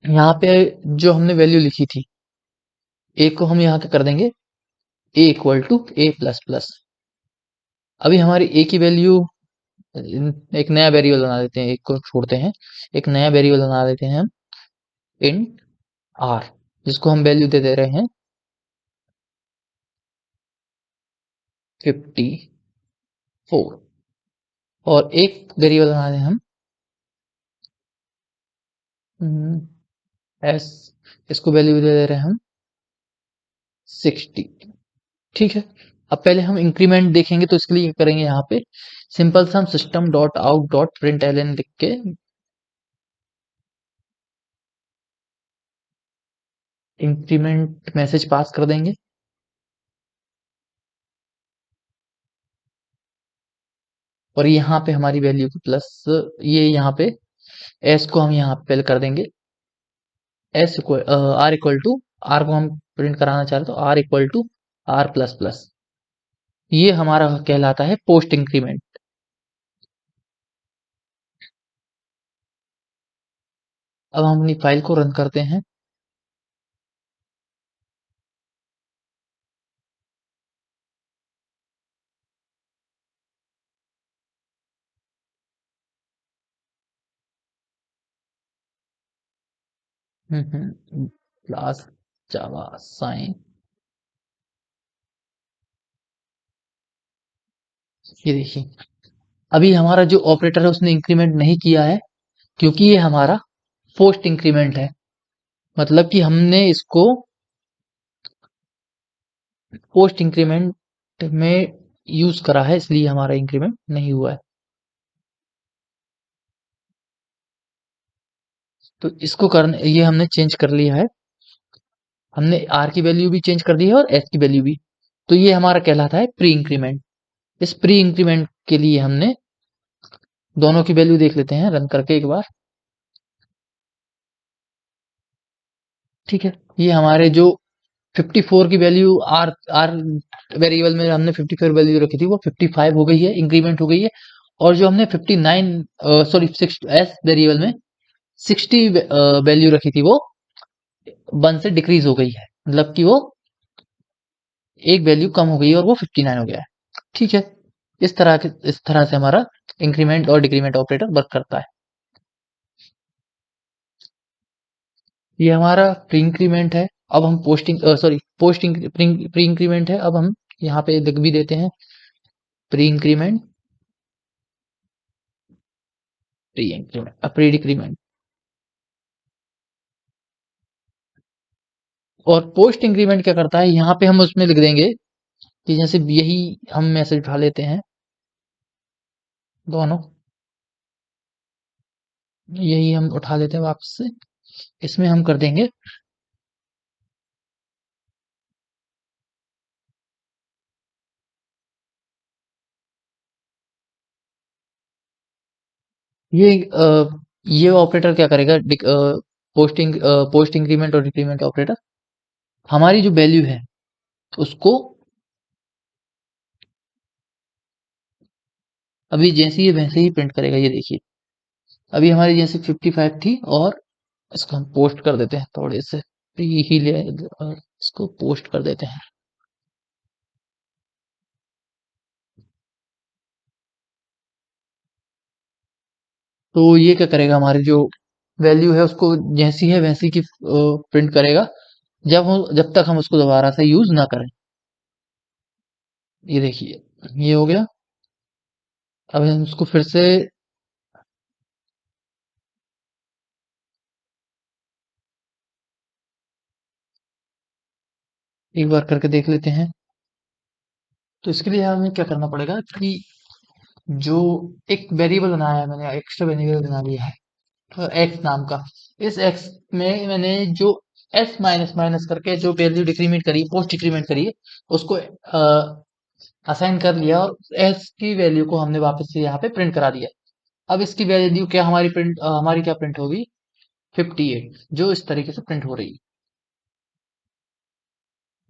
यहाँ पे जो हमने वैल्यू लिखी थी ए को हम यहाँ क्या कर देंगे, A equal to A plus plus. अभी हमारी ए की वैल्यू, एक नया वेरिएबल बना देते हैं, एक को छोड़ते हैं, एक नया वेरिएबल बना देते हैं हम, इंट आर, जिसको हम वैल्यू दे रहे हैं 54, और एक वेरिएबल बना दें हम एस, इसको वैल्यू दे रहे हैं हम 60। ठीक है, अब पहले हम इंक्रीमेंट देखेंगे, तो इसके लिए क्या करेंगे, यहाँ पे सिंपल सा हम system dot out dot print L लिख के इंक्रीमेंट मैसेज पास कर देंगे। और यहाँ पे हमारी वैल्यू की प्लस, ये यहाँ पे एस को हम यहाँ पे पहले कर देंगे S equal R equal to, R को हम प्रिंट कराना चाहते तो R equal to R plus plus, ये हमारा कहलाता है पोस्ट इंक्रीमेंट। अब हम अपनी फाइल को रन करते हैं। क्लास जावा साइन, ये देखिए अभी हमारा जो ऑपरेटर है उसने इंक्रीमेंट नहीं किया है, क्योंकि ये हमारा पोस्ट इंक्रीमेंट है, मतलब कि हमने इसको पोस्ट इंक्रीमेंट में यूज करा है, इसलिए हमारा इंक्रीमेंट नहीं हुआ है। तो इसको करने, ये हमने चेंज कर लिया है, हमने आर की वैल्यू भी चेंज कर दी है और एस की वैल्यू भी। तो ये हमारा कहलाता है प्री इंक्रीमेंट। इस प्री इंक्रीमेंट के लिए हमने दोनों की वैल्यू देख लेते हैं रन करके एक बार। ठीक है, ये हमारे जो 54 की वैल्यू आर आर वेरिएबल में हमने 54 वैल्यू रखी थी वो 55 हो गई है, इंक्रीमेंट हो गई है। और जो हमने 59 सॉरी 6 एस वेरिएबल में 60 वैल्यू रखी थी वो 1 से डिक्रीज हो गई है, मतलब कि वो एक वैल्यू कम हो गई है और वो 59 हो गया है। ठीक है, इस तरह से हमारा इंक्रीमेंट और डिक्रीमेंट ऑपरेटर वर्क करता है। ये हमारा प्री इंक्रीमेंट है। अब हम posting sorry post pre increment है, अब हम यहाँ पे लिख भी देते हैं प्री इंक्रीमेंट, प्री डिक्रीमेंट। और पोस्ट इंक्रीमेंट क्या करता है, यहाँ पे हम उसमें लिख देंगे कि जैसे यही हम मैसेज उठा लेते हैं दोनों, यही हम उठा लेते हैं वापस से, इसमें हम कर देंगे ये ये ऑपरेटर क्या करेगा, पोस्ट इंक्रीमेंट और डिक्रीमेंट ऑपरेटर हमारी जो वैल्यू है उसको अभी जैसे ही वैसे ही प्रिंट करेगा। ये देखिए अभी हमारी जैसे 55 थी, और इसको हम पोस्ट कर देते हैं थोड़े से, ही ले और इसको पोस्ट कर देते हैं। तो ये क्या करेगा, हमारी जो वैल्यू है उसको जैसी है वैसी की प्रिंट करेगा, जब तक हम उसको दोबारा से यूज ना करें। ये देखिए ये हो गया। अब हम उसको फिर से एक बार करके देख लेते हैं। तो इसके लिए हमें क्या करना पड़ेगा कि जो एक वेरिएबल बनाया है मैंने, एक्स्ट्रा वेरिएबल बना लिया है एक्स नाम का, इस एक्स में मैंने जो एस माइनस माइनस करके जो वैल्यू डिक्रीमेंट करी, पोस्ट डिक्रीमेंट करी है, उसको असाइन कर लिया, और एस की वैल्यू को हमने वापस से यहाँ पे प्रिंट करा दिया। अब इसकी वैल्यू क्या हमारी प्रिंट हमारी क्या प्रिंट होगी, 58 जो इस तरीके से प्रिंट हो रही है।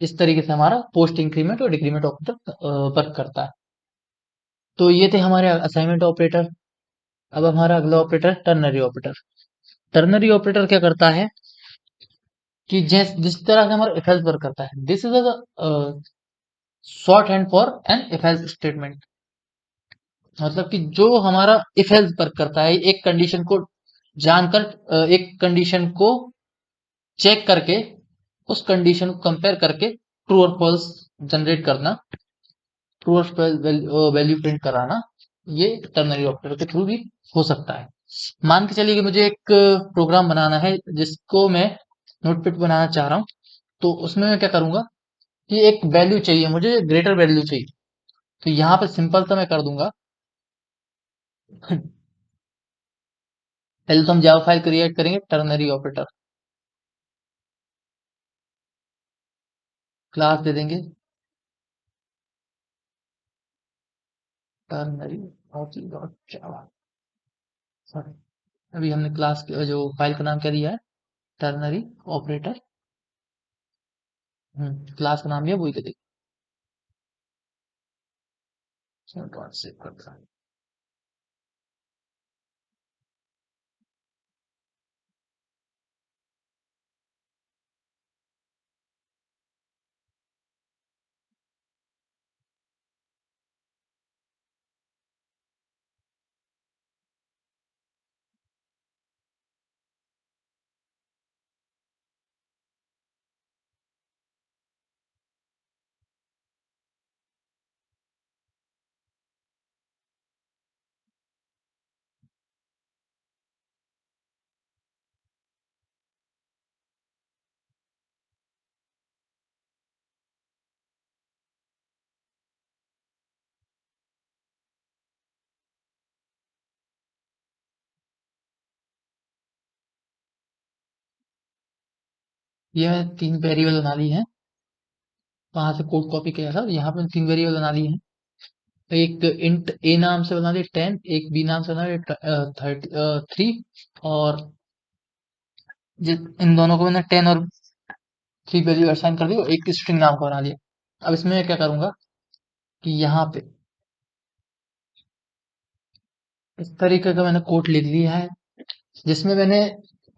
इस तरीके से हमारा पोस्ट इंक्रीमेंट और डिक्रीमेंट ऑपरेटर वर्क करता है। तो ये थे हमारे असाइनमेंट ऑपरेटर। अब हमारा अगला operator ternary operator. Ternary operator क्या करता है कि जिस तरह से हमारा इफ एल्स वर्क करता है, this is a shorthand for an if else statement. मतलब कि जो हमारा इफ एल्स वर्क करता है, एक कंडीशन को जानकर एक कंडीशन को चेक करके उस कंडीशन को कंपेयर करके ट्रू और फॉल्स जनरेट करना, ट्रू और वैल्यू प्रिंट कराना, ये टर्नरी ऑपरेटर के थ्रू भी हो सकता है। मान के चलिए कि मुझे एक प्रोग्राम बनाना है जिसको मैं नोटपैड बनाना चाह रहा हूँ। तो उसमें मैं क्या करूंगा कि एक वैल्यू चाहिए, मुझे ग्रेटर वैल्यू चाहिए। तो यहाँ पे सिंपल सा मैं कर दूंगा पहले तो हम जावा फाइल क्रिएट करेंगे टर्नरी ऑपरेटर, क्लास दे देंगे टर्नरी डॉट जावा। सॉरी, अभी हमने क्लास जो फाइल का नाम क्या दिया है, टर्नरी ऑपरेटर। क्लास का नाम भी है वही दे देंगे। सेव करता है। ये मैंने 3 वेरिएबल बना ली है, वहां से कोड कॉपी किया था। यहाँ पे 3 वेरिएबल बना ली है। एक इंट ए नाम से बना दी 10, एक बी नाम से बना दी 3, और इन दोनों को मैंने 10 और 3 वैल्यू असाइन कर दी और एक स्ट्रिंग नाम का बना लिया। अब इसमें मैं क्या करूंगा कि यहाँ पे इस तरीके का मैंने कोड लिख लिया है, जिसमें मैंने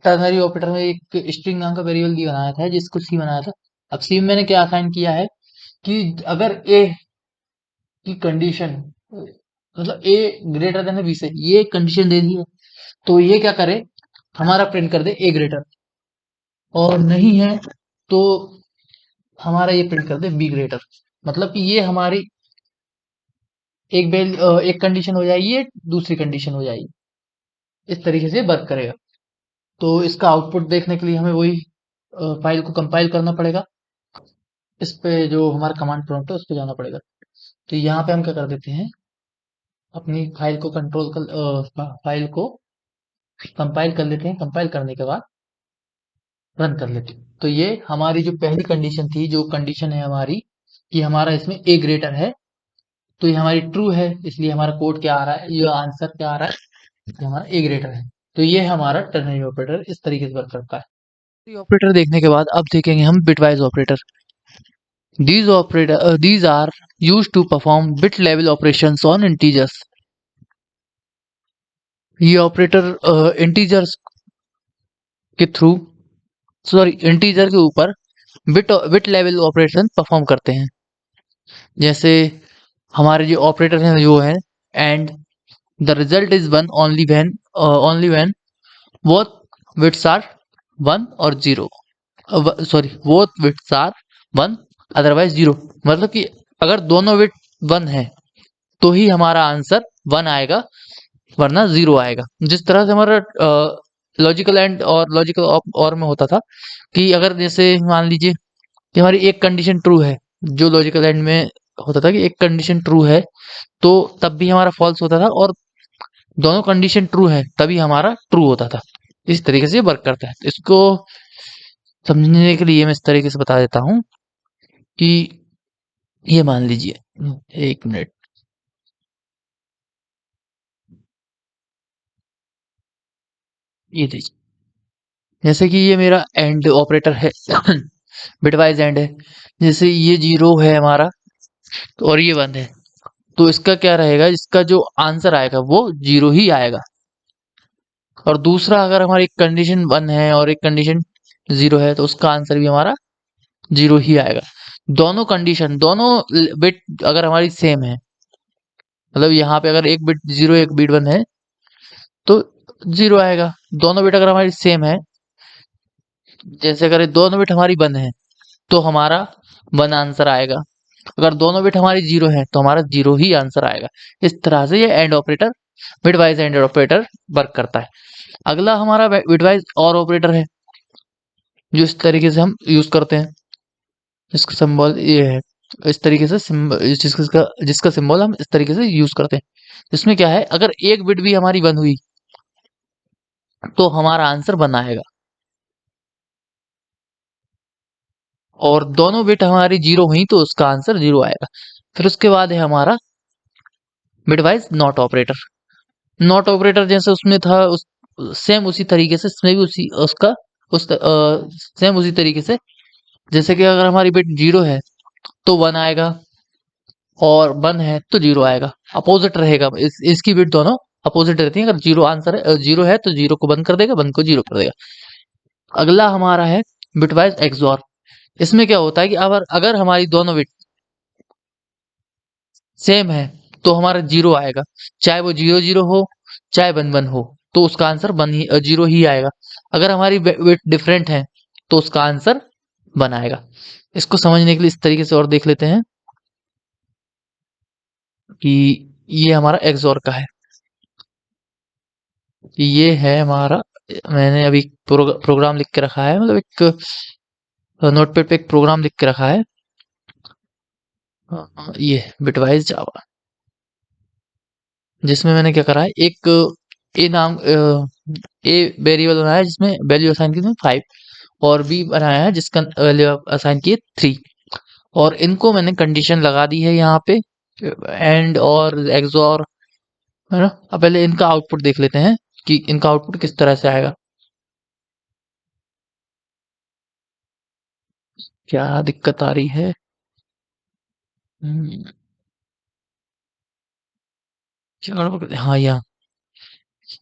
टर्नरी ऑपरेटर में एक स्ट्रिंग नाम का वेरिएबल दी बनाया था जिसको सी बनाया था। अब सी में मैंने क्या असाइन किया है कि अगर ए की कंडीशन, मतलब ए ग्रेटर देन बी से, ये कंडीशन दे दी है, तो ये क्या करे, हमारा प्रिंट कर दे ए ग्रेटर, और नहीं है तो हमारा ये प्रिंट कर दे बी ग्रेटर। मतलब कि ये हमारी एक कंडीशन हो जाएगी, ये दूसरी कंडीशन हो जाएगी। इस तरीके से वर्क करेगा। तो इसका आउटपुट देखने के लिए हमें वही फाइल को कंपाइल करना पड़ेगा। इस पे जो हमारा कमांड प्रॉम्प्ट है उस पे जाना पड़ेगा। तो यहाँ पे हम क्या कर देते हैं, अपनी फाइल को फाइल को कंपाइल कर लेते हैं। कंपाइल करने के बाद रन कर लेते हैं। तो ये हमारी जो पहली कंडीशन थी, जो कंडीशन है हमारी कि हमारा इसमें ए ग्रेटर है, तो ये हमारी ट्रू है। इसलिए हमारा कोड क्या आ रहा है, ये आंसर क्या आ रहा है कि हमारा ए ग्रेटर है। तो ये हमारा टर्नरी ऑपरेटर इस तरीके से वर्क करता है। ऑपरेटर देखने के बाद अब देखेंगे हम bitwise operator. These are used to perform bit level operations on integers. ये ऑपरेटर इंटीजर्स के थ्रू, सॉरी, इंटीजर के ऊपर बिट लेवल ऑपरेशन परफॉर्म करते हैं। जैसे हमारे जो ऑपरेटर हैं जो है and the result is one only when both bits are one और zero, sorry, both bits are one otherwise zero. मतलब कि अगर दोनों बिट वन है तो ही हमारा आंसर वन आएगा, वरना जीरो आएगा। जिस तरह से हमारा लॉजिकल एंड और लॉजिकल और में होता था कि अगर जैसे मान लीजिए कि हमारी एक कंडीशन ट्रू है, जो लॉजिकल एंड में होता था कि एक कंडीशन ट्रू है तो तब भी हमारा फॉल्स होता था, और दोनों कंडीशन ट्रू है तभी हमारा ट्रू होता था। इस तरीके से वर्क करता है। तो इसको समझने के लिए मैं इस तरीके से बता देता हूँ कि ये मान लीजिए, एक मिनट, ये देखिए, जैसे कि ये मेरा एंड ऑपरेटर है बिटवाइज एंड है। जैसे ये 0 है हमारा तो और ये 1 है, तो इसका क्या रहेगा, इसका जो आंसर आएगा वो 0 ही आएगा। और दूसरा अगर हमारी कंडीशन 1 है और एक कंडीशन 0 है तो उसका आंसर भी हमारा 0 ही आएगा। दोनों कंडीशन, दोनों बिट अगर हमारी सेम है, मतलब यहाँ पे अगर एक बिट 0 एक बिट 1 है तो 0 आएगा। दोनों बिट अगर हमारी सेम है, जैसे अगर दोनों बिट हमारी 1 है तो हमारा 1 आंसर आएगा। अगर दोनों बिट हमारी 0 है तो हमारा 0 ही आंसर आएगा। इस तरह से ये and operator, bitwise and operator work करता है। अगला हमारा बिटवाइज और ऑपरेटर है, जो इस तरीके से हम यूज करते हैं। इसका सिंबल ये है, इस तरीके से जिसका सिंबल हम इस तरीके से यूज करते हैं। इसमें क्या है, अगर एक बिट भी हमारी 1 हुई तो हमारा आंसर 1 आएगा, और दोनों बिट हमारी 0 हुई तो उसका आंसर 0 आएगा। फिर उसके बाद है हमारा bitwise not operator. Not operator जैसे उसमें था उस सेम उसी तरीके से इसमें भी उसी उसका उस सेम उसी तरीके से, जैसे कि अगर हमारी बिट 0 है तो 1 आएगा, और 1 है तो 0 आएगा। अपोजिट रहेगा, इसकी बिट दोनों अपोजिट रहती है। अगर 0 आंसर है, 0 है तो 0 को 1 कर देगा, 1 को 0 कर देगा। अगला हमारा है बिटवाइज एक्सऑर। इसमें क्या होता है कि अगर अगर हमारी दोनों बिट सेम है तो हमारा 0 आएगा, चाहे वो 0 0 हो चाहे 1 1 हो, तो उसका आंसर 0 ही आएगा। अगर हमारी बिट डिफरेंट है तो उसका आंसर 1 आएगा। इसको समझने के लिए इस तरीके से और देख लेते हैं कि ये हमारा एक्सऑर का है। ये है हमारा, मैंने अभी प्रोग्राम लिख के रखा है, मतलब एक नोटपैड पे एक प्रोग्राम लिख के रखा है। ये बिटवाइज जावा, जिसमें मैंने क्या करा है, एक ए नाम ए वेरिएबल बनाया है जिसमें वैल्यू असाइन की थी 5, और बी बनाया है जिसका वैल्यू असाइन की है 3, और इनको मैंने कंडीशन लगा दी है यहाँ पे, एंड और एक्सऑर, है ना। अब पहले इनका आउटपुट देख लेते हैं कि इनका आउटपुट किस तरह से आएगा। क्या दिक्कत आ रही है? हम्म, हाँ, यहाँ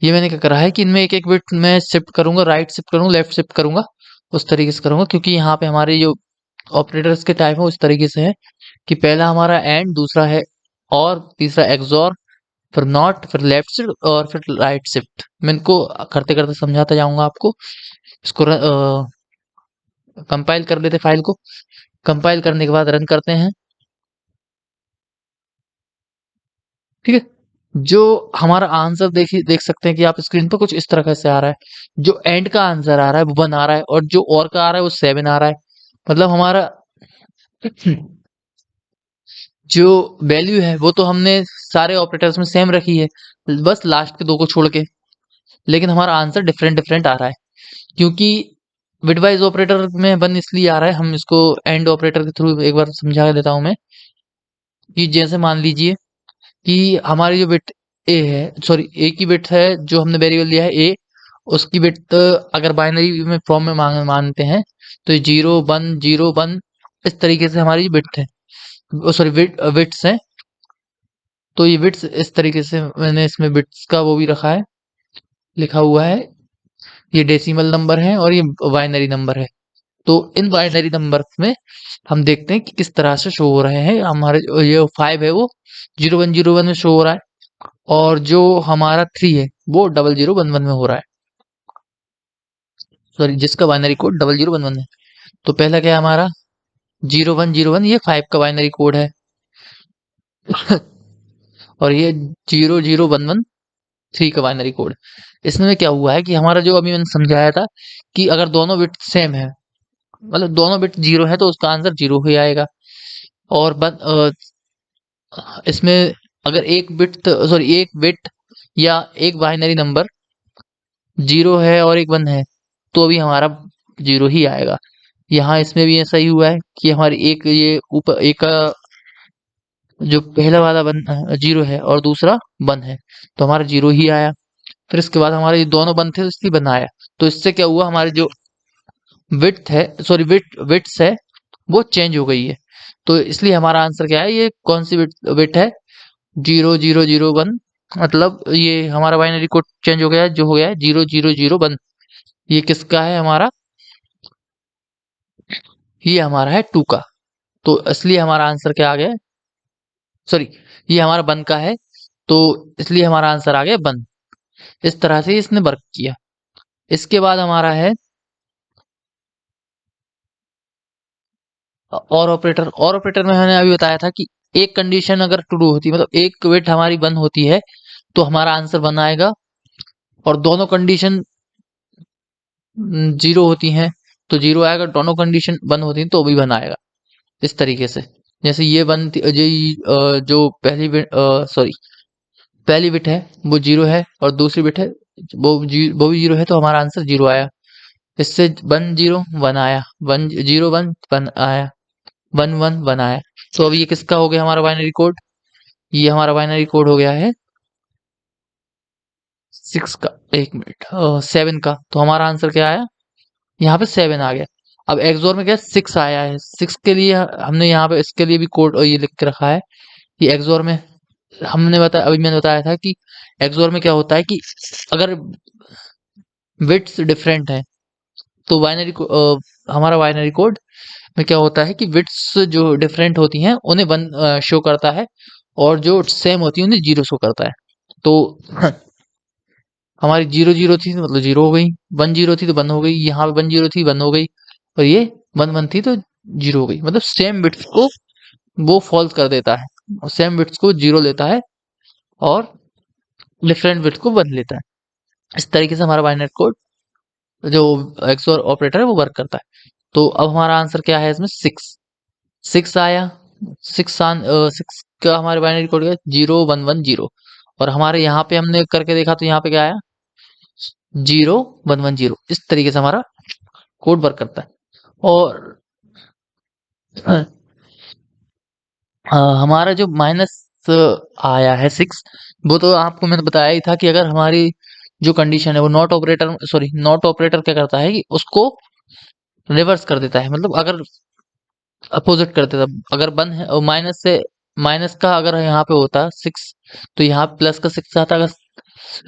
ये मैंने क्या करा है कि इनमें एक एक बिट मैं शिफ्ट करूंगा, राइट शिफ्ट करूंगा, लेफ्ट शिफ्ट करूंगा, उस तरीके से करूंगा, क्योंकि यहाँ पे हमारे जो ऑपरेटर्स के टाइप है उस तरीके से है कि पहला हमारा एंड, दूसरा है और, तीसरा एक्सऑर, फिर नॉट, फिर लेफ्ट शिफ्ट और फिर राइट शिफ्ट। मैं इनको करते करते समझाता जाऊंगा आपको। इसको कंपाइल कर लेते फाइल को। कंपाइल करने के बाद रन करते हैं। ठीक है, जो हमारा आंसर देखिए, देख सकते हैं कि आप स्क्रीन पर कुछ इस तरह से आ रहा है। जो एंड का आंसर आ रहा है वो 1 आ रहा है, और जो और का आ रहा है वो 7 आ रहा है। मतलब हमारा जो वैल्यू है वो तो हमने सारे ऑपरेटर्स में सेम रखी है, बस लास्ट के 2 को छोड़ के, लेकिन हमारा आंसर डिफरेंट डिफरेंट आ रहा है, क्योंकि बिटवाइज ऑपरेटर में 1 इसलिए आ रहा है। हम इसको एंड ऑपरेटर के थ्रू एक बार समझा देता हूं मैं, कि जैसे मान लीजिए कि हमारी जो बिट ए है, सॉरी ए की बिट है, जो हमने वेरिएबल लिया है ए, उसकी बिट अगर बाइनरी में फॉर्म में मानते हैं तो 0 1 0 1 इस तरीके से हमारी बिट है, सॉरी बिट्स हैं। तो ये बिट्स इस तरीके से मैंने इसमें बिट्स का वो भी रखा है, लिखा हुआ है। ये डेसिमल नंबर है और ये बाइनरी नंबर है। तो इन बाइनरी नंबर्स में हम देखते हैं कि किस तरह से शो हो रहे हैं। हमारे ये 5 है वो 0101 में शो हो रहा है, और जो हमारा 3 है वो 0011 में हो रहा है, सॉरी जिसका बाइनरी कोड 0011 है। तो पहला क्या है हमारा 0101, ये 5 का बाइनरी कोड है और ये 0011 3 का बाइनरी कोड। इसमें क्या हुआ है कि हमारा जो अभी मैंने समझाया था कि अगर दोनों बिट सेम है, मतलब दोनों बिट 0 है तो उसका आंसर 0 ही आएगा। और इसमें अगर एक बिट या एक बाइनरी नंबर 0 है और एक 1 है तो भी हमारा 0 ही आएगा। यहाँ इसमें भी ऐसा ही हुआ है कि हमारी एक ये ऊपर एक का जो पहला वाला 0 है और दूसरा 1 है, तो हमारा 0 ही आया। फिर इसके बाद हमारे ये दोनों बंद थे, इसलिए बनाया। तो इससे क्या हुआ, हमारी जो विड्थ है, सॉरी विड्थ है, वो चेंज हो गई है। तो इसलिए हमारा आंसर क्या है, ये कौन सी विड्थ है, 0001। मतलब ये हमारा बाइनरी कोड चेंज हो गया है, जो हो गया है 0001। ये किसका है हमारा, ये हमारा है 2 का। तो इसलिए हमारा आंसर क्या आ गया, सॉरी, ये हमारा 1 का है, तो इसलिए हमारा आंसर आ गया 1। इस तरह से इसने वर्क किया। इसके बाद हमारा है और ऑपरेटर में मैंने अभी बताया था कि एक कंडीशन अगर ट्रू होती है, मतलब एक बिट हमारी 1 होती है, तो हमारा आंसर 1 आएगा। और दोनों कंडीशन 0 होती हैं तो 0 आएगा, दोनों कंडीशन 1 होती हैं तो भी 1 आएगा। इस तरीके से, जैसे ये 1 थी, जो पहली बिट है वो 0 है, और दूसरी बिट है वो भी 0 है, तो हमारा आंसर 0 आया। इससे 1 0 1 आया, 1 0 1 1 आया, 1 1 1 आया। तो अब ये किसका हो गया हमारा बाइनरी कोड, ये हमारा बाइनरी कोड हो गया है 6 का, 1 मिनट, 7 का। तो हमारा आंसर क्या आया, यहाँ पे 7 आ गया। अब एक्सोर में क्या 6 आया है, 6 के लिए हमने यहाँ पे इसके लिए भी कोड ये लिख के रखा है कि एक्सोर में अभी मैंने बताया था कि एक्सोर में क्या होता है कि अगर बिट्स डिफरेंट है, तो हमारा बाइनरी कोड में क्या होता है कि बिट्स जो डिफरेंट होती हैं उन्हें 1 शो करता है, और जो सेम होती है उन्हें 0 शो करता है। तो हमारी 0 0 थी तो मतलब 0 हो गई, 1 0 थी तो 1 हो गई, यहाँ पे 1 0 थी 1 हो गई, और ये 1 1 थी तो 0 हो गई। मतलब सेम बिट्स को वो फॉल्स कर देता है, और सेम बिट्स को 0 लेता है, और डिफरेंट बिट्स को 1 लेता है। इस तरीके से हमारा बाइनरी कोड जो एक्सओर ऑपरेटर है वो वर्क करता है। तो अब हमारा आंसर क्या है इसमें, 6 6 आया। 6 का हमारे बाइनरी कोड क्या, 0110। और हमारे यहाँ पे हमने करके देखा तो यहाँ पे क्या आया, 0110। इस तरीके से हमारा कोड वर्क करता है। और हमारा जो माइनस आया है 6, वो तो आपको मैंने बताया ही था कि अगर हमारी जो कंडीशन है वो नॉट ऑपरेटर क्या करता है कि उसको रिवर्स कर देता है। मतलब अगर अपोजिट कर देता, अगर 1 है और माइनस का अगर यहाँ पे होता 6, तो यहाँ प्लस का 6 आता, अगर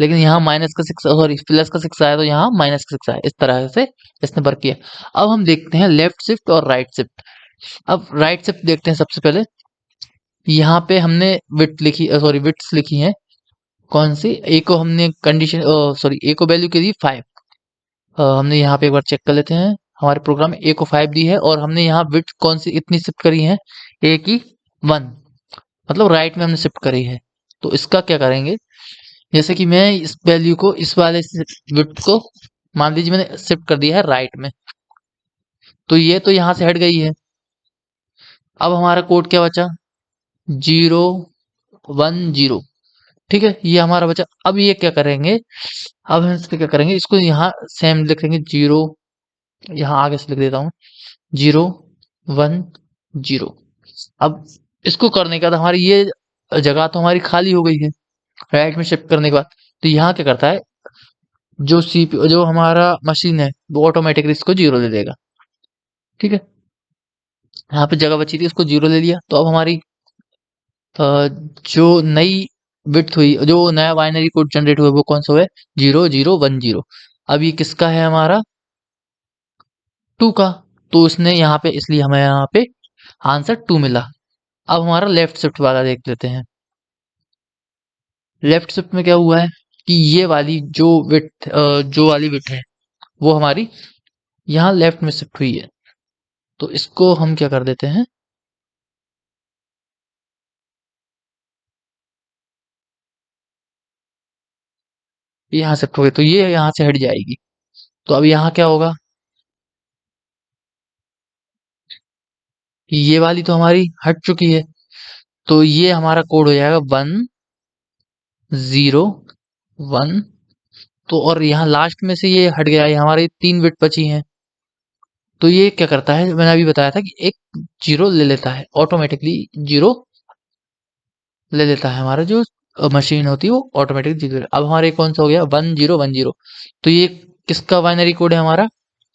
लेकिन यहाँ प्लस का 6 आया तो यहाँ माइनस का 6 आया। इस तरह से इसने वर्क किया। अब हम देखते हैं लेफ्ट शिफ्ट और राइट शिफ्ट। अब राइट शिफ्ट देखते हैं सबसे पहले। यहाँ पे हमने विट्स लिखी हैं, कौन सी, ए को हमने कंडीशन ए को वैल्यू के दी 5। हमने यहाँ पे एक बार चेक कर लेते हैं, हमारे प्रोग्राम में ए को 5 दी है, और हमने यहाँ विड्थ कौन सी इतनी शिफ्ट करी है, ए की 1, मतलब राइट में हमने शिफ्ट करी है। तो इसका क्या करेंगे, जैसे कि मैं इस वैल्यू को इस वाले विड्थ को मान लीजिए मैंने शिफ्ट कर दिया है राइट में, तो ये तो यहाँ से हट गई है। अब हमारा कोड क्या बचा, 0 1 0, ठीक है, ये हमारा बचा। अब ये क्या करेंगे, अब हम इसको क्या करेंगे, इसको यहाँ सेम लिखेंगे 0, यहाँ आगे से लिख देता हूँ 0 1 0। अब इसको करने के बाद हमारी ये जगह तो हमारी खाली हो गई है राइट में शिफ्ट करने के बाद। तो यहाँ क्या करता है, जो हमारा मशीन है वो ऑटोमेटिकली इसको 0 ले लेगा, ठीक है। यहाँ पे जगह बची थी, उसको 0 ले लिया। तो अब हमारी जो नई विड्थ हुई, जो नया बाइनरी कोड जनरेट हुआ, वो कौन सा हुआ है, 0010। अब ये किसका है, हमारा 2 का। तो इसने यहाँ पे, इसलिए हमें यहाँ पे आंसर 2 मिला। अब हमारा लेफ्ट शिफ्ट वाला देख लेते हैं। लेफ्ट शिफ्ट में क्या हुआ है कि ये वाली जो वाली बिट है वो हमारी यहाँ लेफ्ट में शिफ्ट हुई है। तो इसको हम क्या कर देते हैं, यहाँ शिफ्ट हो गई, तो ये यहाँ से हट जाएगी। तो अब यहाँ क्या होगा, ये वाली तो हमारी हट चुकी है, तो ये हमारा कोड हो जाएगा 1 0 1। तो और यहाँ लास्ट में से ये हट गया, ये हमारी 3 बिट बची हैं। तो ये क्या करता है, मैंने अभी बताया था कि एक 0 ले लेता है, ऑटोमेटिकली 0 ले लेता है हमारा जो मशीन होती है वो ऑटोमेटिक एग्जीक्यूट। अब हमारे कौन सा हो गया 1010, तो ये किसका बाइनरी कोड है हमारा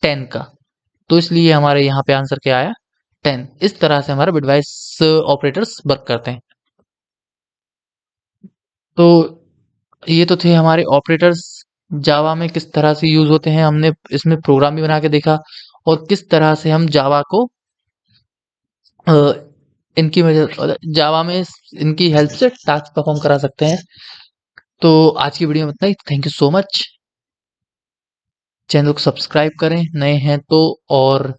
10 का, तो इसलिए हमारे यहाँ पे आंसर क्या आया 10। इस तरह से हमारा बिटवाइस ऑपरेटर्स वर्क करते हैं। तो ये तो थे हमारे ऑपरेटर्स, जावा में किस तरह से यूज होते हैं, हमने इसमें प्रोग्राम भी बना के देखा और किस तरह से हम जावा को अ, इनकी वजह जावा में इनकी हेल्प से टास्क परफॉर्म करा सकते हैं। तो आज की वीडियो में इतना ही। Thank you so much. Channel को सब्सक्राइब करें नए हैं तो, और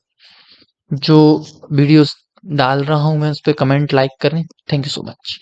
जो वीडियोस डाल रहा हूँ मैं उस पर कमेंट लाइक करें। Thank you so much.